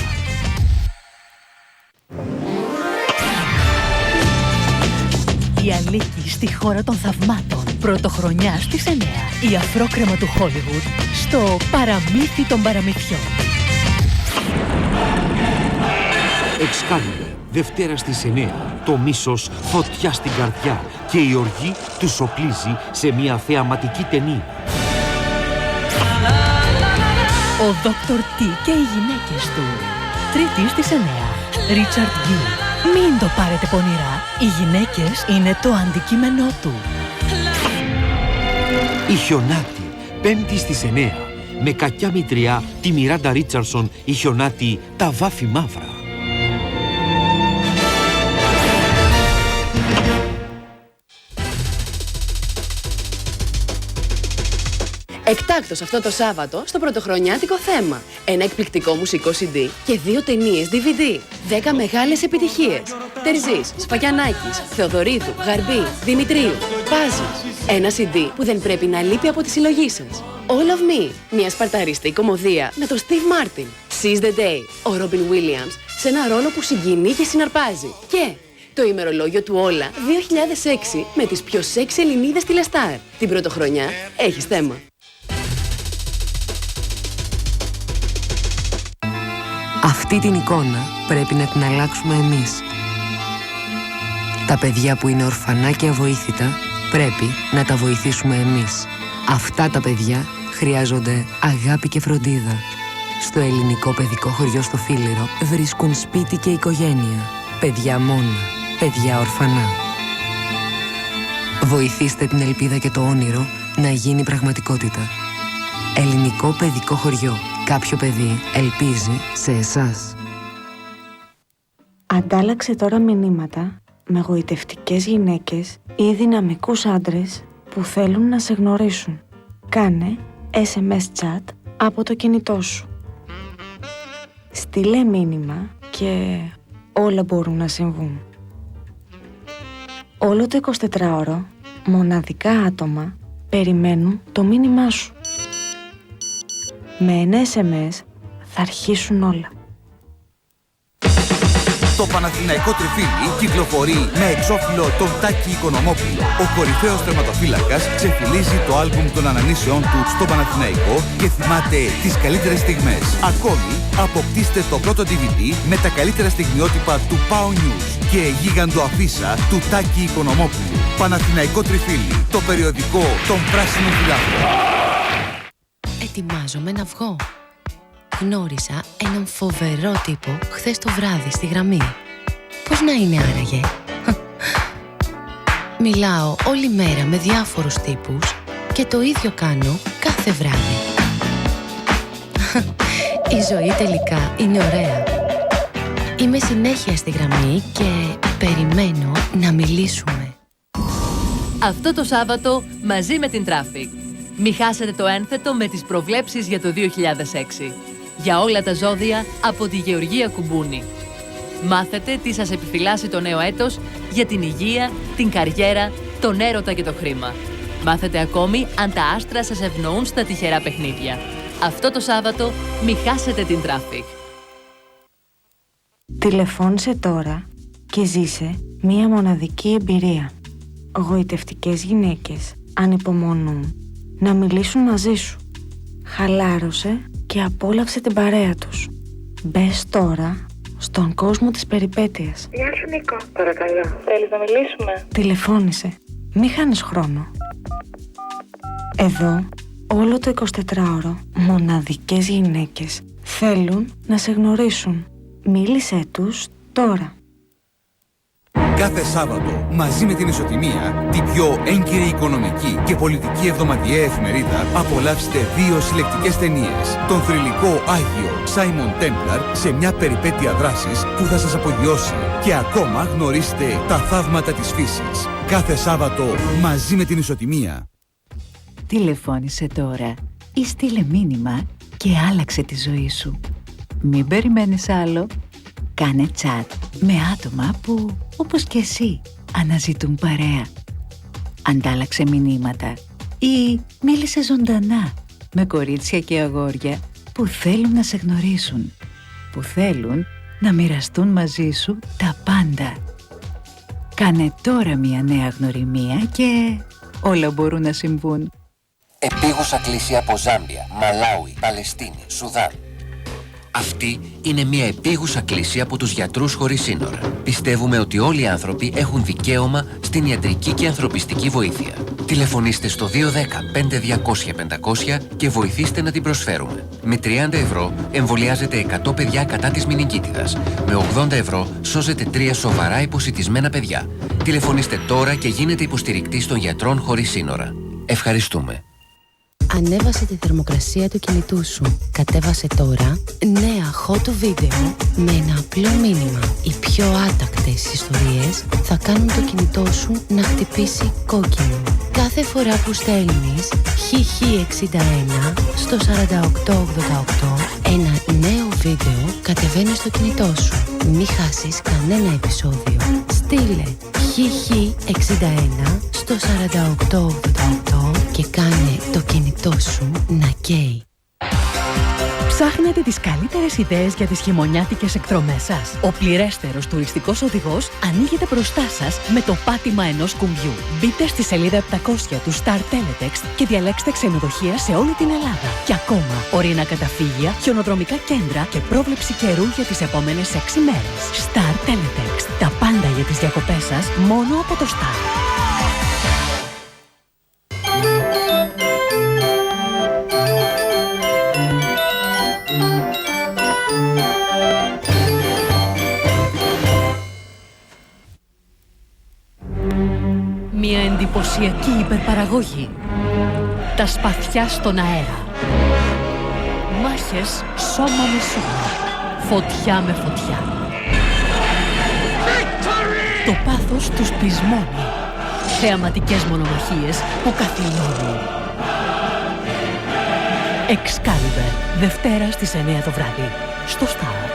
Η Αλίκη στη χώρα των θαυμάτων. Πρωτοχρονιά στις 9. Η αφρόκρεμα του Hollywood στο παραμύθι των παραμυθιών. Excalibur, Δευτέρα στις 9. Το μίσος φωτιά στην καρδιά και η οργή του σοπλίζει σε μια θεαματική ταινία. Ο Dr. T και οι γυναίκες του. Τρίτη στις 9. Ρίτσαρντ Γκίρ. Μην το πάρετε πονηρά. Οι γυναίκες είναι το αντικείμενό του. Η Χιονάτη, Πέμπτη στις 9. Με κακιά μητριά τη Μιράντα Ρίτσαρσον, η Χιονάτη τα βάφει μαύρα. Εκτάκτως αυτό το Σάββατο στο πρωτοχρονιάτικο θέμα. Ένα εκπληκτικό μουσικό CD και 2 ταινίες DVD. 10 μεγάλες επιτυχίες. Τερζής, Σφακιανάκης, Θεοδωρίδου, Γαρμπή, Δημητρίου, Πάζης. Ένα CD που δεν πρέπει να λείπει από τη συλλογή σας. All of Me, μια σπαρταριστή κωμωδία με τον Steve Martin. Seize the Day, ο Robin Williams σε ένα ρόλο που συγκινεί και συναρπάζει. Και το ημερολόγιο του Όλα 2006 με τις πιο σεξι Ελληνίδες τηλεστάρ. Την πρωτοχρονιά έχεις θέμα. Αυτή την εικόνα πρέπει να την αλλάξουμε εμείς. Τα παιδιά που είναι ορφανά και αβοήθητα πρέπει να τα βοηθήσουμε εμείς. Αυτά τα παιδιά χρειάζονται αγάπη και φροντίδα. Στο ελληνικό παιδικό χωριό στο Φίλιρο βρίσκουν σπίτι και οικογένεια. Παιδιά μόνα, παιδιά ορφανά. Βοηθήστε την ελπίδα και το όνειρο να γίνει πραγματικότητα. Ελληνικό παιδικό χωριό. Κάποιο παιδί ελπίζει σε εσάς. Αντάλλαξε τώρα μηνύματα με γοητευτικές γυναίκες ή δυναμικούς άντρες που θέλουν να σε γνωρίσουν. Κάνε SMS chat από το κινητό σου. Στείλε μήνυμα και όλα μπορούν να συμβούν. Όλο το 24ωρο, μοναδικά άτομα περιμένουν το μήνυμά σου. Με ένα SMS θα αρχίσουν όλα. Το Παναθηναϊκό Τριφύλι κυκλοφορεί με εξώφυλλο τον Τάκη Οικονομόπουλο. Ο κορυφαίος τερματοφύλακας ξεφυλίζει το άλμπουμ των αναμνήσεών του στο Παναθηναϊκό και θυμάται τις καλύτερες στιγμές. Ακόμη, αποκτήστε το πρώτο DVD με τα καλύτερα στιγμιότυπα του Pau News και γίγαντο αφίσα του Τάκη Οικονομόπουλου. Παναθηναϊκό Τριφύλι, το περιοδικό των πράσινων φυλάκων. Ετοιμάζομαι να βγω. Γνώρισα έναν φοβερό τύπο χθες το βράδυ στη γραμμή. Πώς να είναι άραγε? Μιλάω όλη μέρα με διάφορους τύπους και το ίδιο κάνω κάθε βράδυ. Η ζωή τελικά είναι ωραία. Είμαι συνέχεια στη γραμμή και περιμένω να μιλήσουμε. Αυτό το Σάββατο μαζί με την Traffic. Μη χάσετε το ένθετο με τις προβλέψεις για το 2006. Για όλα τα ζώδια από τη Γεωργία Κουμπούνη. Μάθετε τι σας επιφυλάσσει το νέο έτος για την υγεία, την καριέρα, τον έρωτα και το χρήμα. Μάθετε ακόμη αν τα άστρα σας ευνοούν στα τυχερά παιχνίδια. Αυτό το Σάββατο μη χάσετε την Traffic. Τηλεφώνησε τώρα και ζήσε μία μοναδική εμπειρία. Γοητευτικές γυναίκες ανυπομονούν να μιλήσουν μαζί σου. Χαλάρωσε και απόλαυσε την παρέα τους. Μπες τώρα στον κόσμο της περιπέτειας. Γεια σου Νίκο. Παρακαλώ. Θέλεις να μιλήσουμε? Τηλεφώνησε. Μη χάνεις χρόνο. Εδώ, όλο το 24ωρο, μοναδικές γυναίκες θέλουν να σε γνωρίσουν. Μίλησέ τους τώρα. Κάθε Σάββατο, μαζί με την Ισοτιμία, την πιο έγκυρη οικονομική και πολιτική εβδομαδιαία εφημερίδα, απολαύστε 2 συλλεκτικές ταινίες. Τον θρυλικό Άγιο Σάιμον Τέμπλαρ σε μια περιπέτεια δράσης που θα σας απογειώσει. Και ακόμα γνωρίστε τα θαύματα της φύσης. Κάθε Σάββατο, μαζί με την Ισοτιμία. Τηλεφώνησε τώρα ή στείλε μήνυμα και άλλαξε τη ζωή σου. Μην περιμένεις άλλο. Κάνε chat με άτομα που, όπως και εσύ, αναζητούν παρέα. Αντάλλαξε μηνύματα ή μίλησε ζωντανά με κορίτσια και αγόρια που θέλουν να σε γνωρίσουν, που θέλουν να μοιραστούν μαζί σου τα πάντα. Κάνε τώρα μια νέα γνωριμία και όλα μπορούν να συμβούν. Επίγουσα κλήση από Ζάμπια, Μαλάουι, Παλαιστίνη, Σουδάν. Αυτή είναι μια επίγουσα κλήση από τους γιατρούς χωρίς σύνορα. Πιστεύουμε ότι όλοι οι άνθρωποι έχουν δικαίωμα στην ιατρική και ανθρωπιστική βοήθεια. Τηλεφωνήστε στο 210-5200-500 και βοηθήστε να την προσφέρουμε. Με 30 ευρώ εμβολιάζετε 100 παιδιά κατά της μηνυγκίτιδας. Με 80 ευρώ σώζετε 3 σοβαρά υποσιτισμένα παιδιά. Τηλεφωνήστε τώρα και γίνετε υποστηρικτής των γιατρών χωρίς σύνορα. Ευχαριστούμε. Ανέβασε τη θερμοκρασία του κινητού σου. Κατέβασε τώρα νέα hot βίντεο με ένα απλό μήνυμα. Οι πιο άτακτες ιστορίες θα κάνουν το κινητό σου να χτυπήσει κόκκινο. Κάθε φορά που στέλνεις HH61 στο 4888 ένα νέο βίντεο κατεβαίνει στο κινητό σου. Μην χάσεις κανένα επεισόδιο. Στείλε HH61 στο 4888 και κάνε το κινητό σου να καίει. Ψάχνετε τις καλύτερες ιδέες για τις χειμωνιάτικες εκδρομές σας? Ο πληρέστερος τουριστικός οδηγός ανοίγεται μπροστά σας με το πάτημα ενός κουμπιού. Μπείτε στη σελίδα 700 του Star Teletext και διαλέξτε ξενοδοχεία σε όλη την Ελλάδα. Και ακόμα, ορεινά καταφύγια, χιονοδρομικά κέντρα και πρόβλεψη καιρού για τις επόμενες 6 μέρες. Star Teletext. Τα πάντα για τις διακοπές σας μόνο από το Star. Μια εντυπωσιακή υπερπαραγωγή. Τα σπαθιά στον αέρα. Μάχες σώμα με σώμα. Φωτιά με φωτιά. Το πάθος τους πεισμώνει. Θεαματικές μονομαχίες που καθυλώνουν. Excalibur, Δευτέρα στις 9 το βράδυ. στο Star.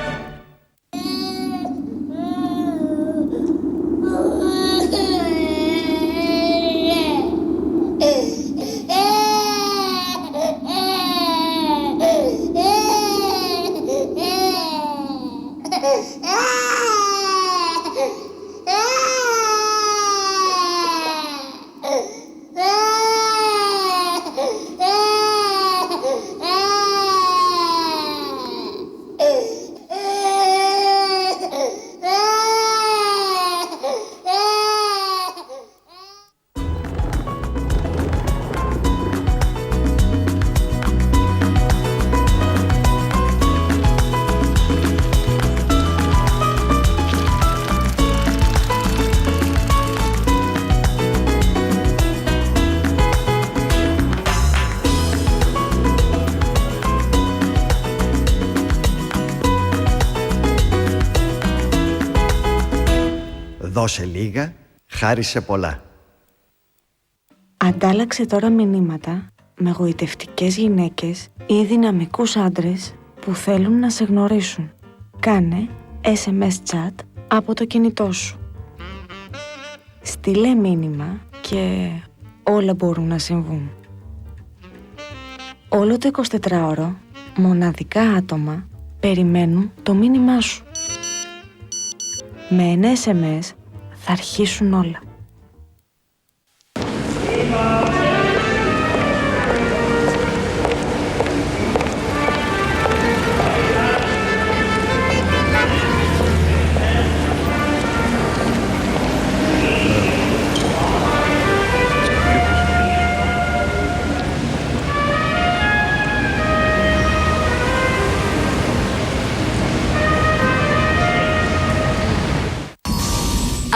Δώσε λίγα, χάρισε πολλά. Αντάλλαξε τώρα μηνύματα με γοητευτικές γυναίκες ή δυναμικούς άντρες που θέλουν να σε γνωρίσουν. Κάνε SMS chat από το κινητό σου. Στείλε μήνυμα και όλα μπορούν να συμβούν. Όλο το 24ωρο μοναδικά άτομα περιμένουν το μήνυμά σου. Με ένα SMS θα αρχίσουν όλα.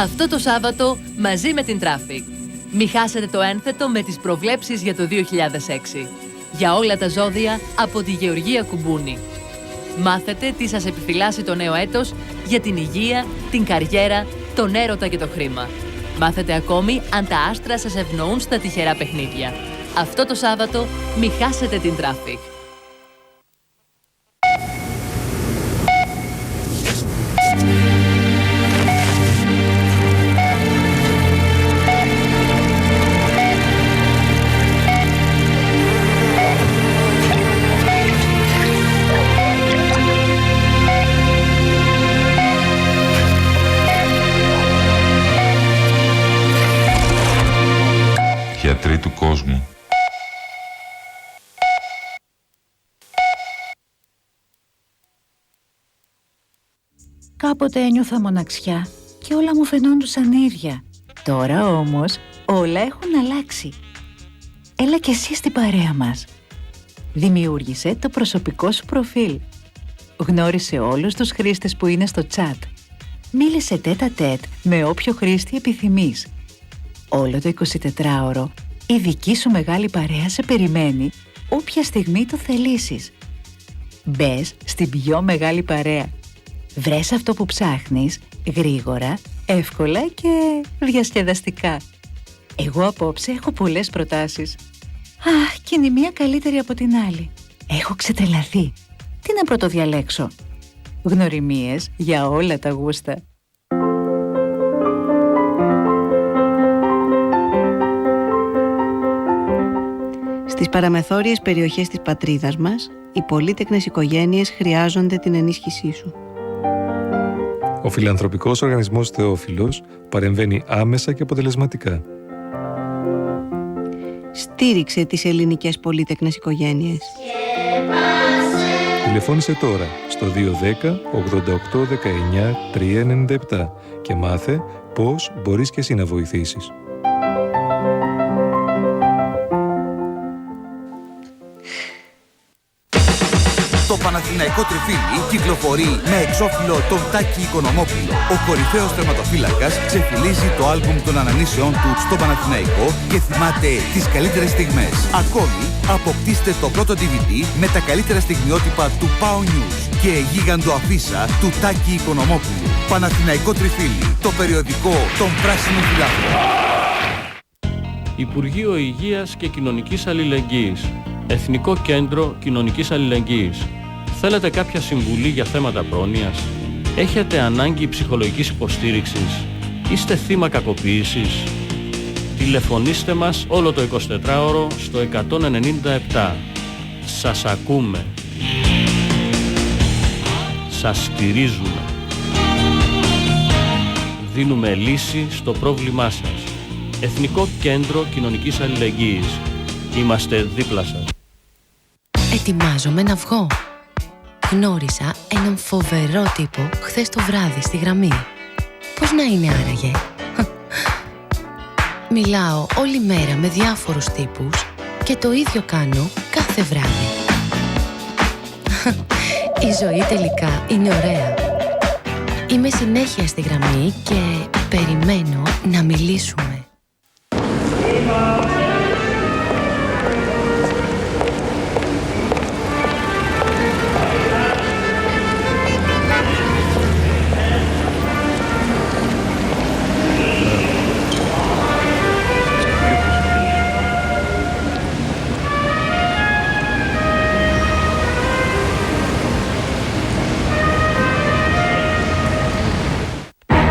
Αυτό το Σάββατο μαζί με την Traffic. Μη χάσετε το ένθετο με τις προβλέψεις για το 2006. Για όλα τα ζώδια από τη Γεωργία Κουμπούνη. Μάθετε τι σας επιφυλάσσει το νέο έτος για την υγεία, την καριέρα, τον έρωτα και το χρήμα. Μάθετε ακόμη αν τα άστρα σας ευνοούν στα τυχερά παιχνίδια. Αυτό το Σάββατο μη χάσετε την Traffic. Γιατροί του κόσμου. Κάποτε ένιωθα μοναξιά και όλα μου φαινόντουσαν ίδια. Τώρα όμως όλα έχουν αλλάξει. Έλα κι εσύ στην παρέα μας. Δημιούργησε το προσωπικό σου προφίλ. Γνώρισε όλους τους χρήστες που είναι στο chat. Μίλησε τέτα-τέτ με όποιο χρήστη επιθυμείς. Όλο το 24ωρο η δική σου μεγάλη παρέα σε περιμένει όποια στιγμή το θελήσεις. Μπες στην πιο μεγάλη παρέα. Βρες αυτό που ψάχνεις γρήγορα, εύκολα και διασκεδαστικά. Εγώ απόψε έχω πολλές προτάσεις. Αχ, και είναι η μία καλύτερη από την άλλη. Έχω ξετρελαθεί. Τι να πρωτοδιαλέξω? Γνωριμίες για όλα τα γούστα. Στις παραμεθόριες περιοχές της πατρίδας μας, οι πολύτεκνες οικογένειες χρειάζονται την ενίσχυσή σου. Ο φιλανθρωπικός οργανισμός Θεόφιλος παρεμβαίνει άμεσα και αποτελεσματικά. Στήριξε τις ελληνικές πολύτεκνες οικογένειες. Τηλεφώνησε τώρα στο 210 88 19 397 και μάθε πώς μπορείς και εσύ να βοηθήσεις. Το Παναθηναϊκό Τριφύλι κυκλοφορεί με εξώφυλλο τον Τάκη Οικονομόπουλο. Ο κορυφαίος τερματοφύλακας ξεφυλίζει το άλμπουμ των ανανήσεών του στο Παναθηναϊκό και θυμάται τις καλύτερες στιγμές. Ακόμη, αποκτήστε το πρώτο DVD με τα καλύτερα στιγμιότυπα του Pau News και γίγαντο αφίσα του Τάκη Οικονομόπουλου. Παναθηναϊκό Τριφύλι, το περιοδικό των πράσινων φυλάκων. Υπουργείο Υγείας και Κοινωνικής Αλληλεγγύης. Εθνικό Κέντρο Κοινωνικής Αλληλεγγύης. Θέλετε κάποια συμβουλή για θέματα πρόνοιας? Έχετε ανάγκη ψυχολογικής υποστήριξης? Είστε θύμα κακοποίησης? Τηλεφωνήστε μας όλο το 24ωρο στο 197. Σας ακούμε. Σας στηρίζουμε. Δίνουμε λύση στο πρόβλημά σας. Εθνικό Κέντρο Κοινωνικής Αλληλεγγύης. Είμαστε δίπλα σας. Ετοιμάζομαι να βγω. Γνώρισα έναν φοβερό τύπο χθες το βράδυ στη γραμμή. Πώς να είναι άραγε? Μιλάω όλη μέρα με διάφορους τύπους και το ίδιο κάνω κάθε βράδυ. Η ζωή τελικά είναι ωραία. Είμαι συνέχεια στη γραμμή και περιμένω να μιλήσουμε.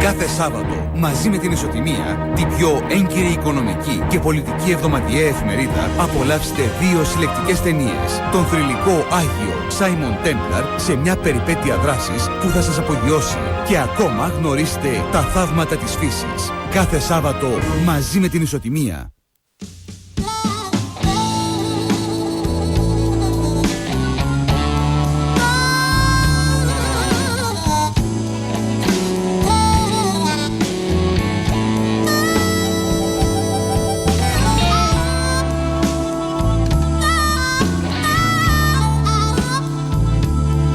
Κάθε Σάββατο, μαζί με την Ισοτιμία, την πιο έγκυρη οικονομική και πολιτική εβδομαδιαία εφημερίδα, απολαύστε 2 συλλεκτικές ταινίες. Τον θρυλικό Άγιο Σάιμον Τέμπλαρ σε μια περιπέτεια δράσης που θα σας απογειώσει. Και ακόμα γνωρίστε τα θαύματα της φύσης. Κάθε Σάββατο, μαζί με την Ισοτιμία.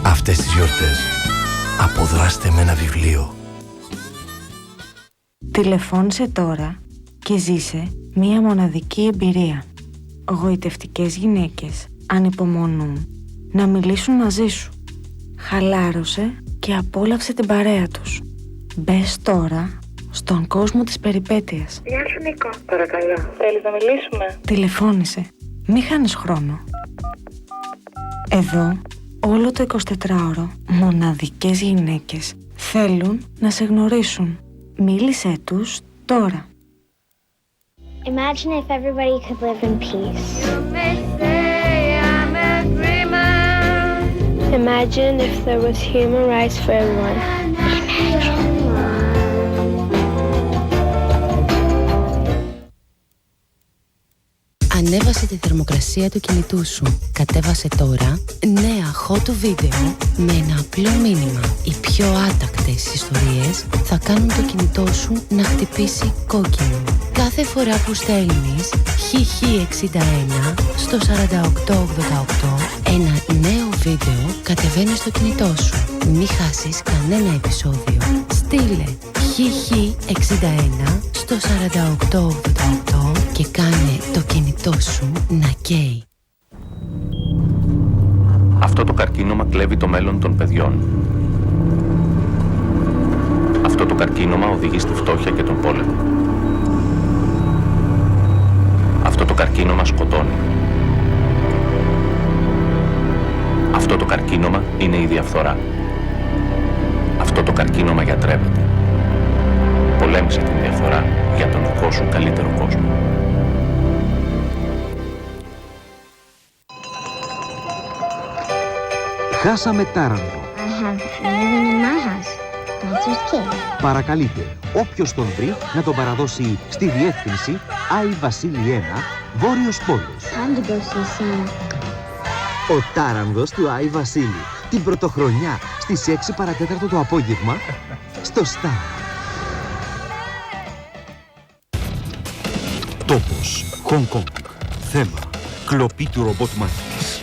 Αυτές τις γιορτές αποδράστε με ένα βιβλίο. Τηλεφώνησε τώρα και ζήσε μία μοναδική εμπειρία. Γοητευτικές γυναίκες ανυπομονούν να μιλήσουν μαζί σου. Χαλάρωσε και απόλαυσε την παρέα τους. Μπες τώρα στον κόσμο της περιπέτειας. Γεια σου Νίκο. Παρακαλώ. Θέλεις να μιλήσουμε? Τηλεφώνησε. Μη χάνεις χρόνο. Εδώ όλο το 24ωρο μοναδικές γυναίκες θέλουν να σε γνωρίσουν. Μίλησέ τους τώρα. Imagine if everybody could live in peace. Imagine if there was human rights for everyone. Ανέβασε τη θερμοκρασία του κινητού σου. Κατέβασε τώρα νέα hot βίντεο με ένα απλό μήνυμα. Οι πιο άτακτες ιστορίες θα κάνουν το κινητό σου να χτυπήσει κόκκινο. Κάθε φορά που στέλνεις HH61 στο 4888 ένα νέο βίντεο κατεβαίνει στο κινητό σου. Μη χάσεις κανένα επεισόδιο. Στείλε HH61 στο 4888 και κάνε το κινητό σου να καίει. Αυτό το καρκίνωμα κλέβει το μέλλον των παιδιών. Αυτό το καρκίνωμα οδηγεί στη φτώχεια και τον πόλεμο. Αυτό το καρκίνωμα σκοτώνει. Αυτό το καρκίνωμα είναι η διαφθορά. Αυτό το καρκίνωμα γιατρεύεται. Πολέμησε την διαφθορά για τον δικό σου καλύτερο κόσμο. Χάσαμε τάρανδο. Παρακαλείται όποιος τον βρει να τον παραδώσει στη διεύθυνση Άι Βασίλη 1, Βόρειος Πόλος. Ο τάρανδος του Άι Βασίλη. Την πρωτοχρονιά στις 6 παρατέταρτο το απόγευμα στο Σταρ. Τόπος, Χονγκ Κονγκ. Θέμα, κλοπή του ρομπότ μάχης.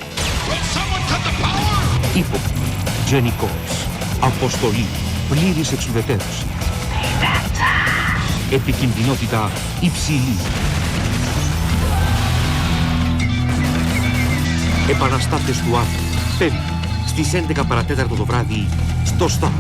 Ύποπτη, Τζένι Κόρς. Αποστολή, πλήρης εξουδετερώση. Επικινδυνότητα υψηλή. Επαναστάτες του Άθλου. Πέμπτη, στις 11 παρατέταρτο το βράδυ στο Σταρ.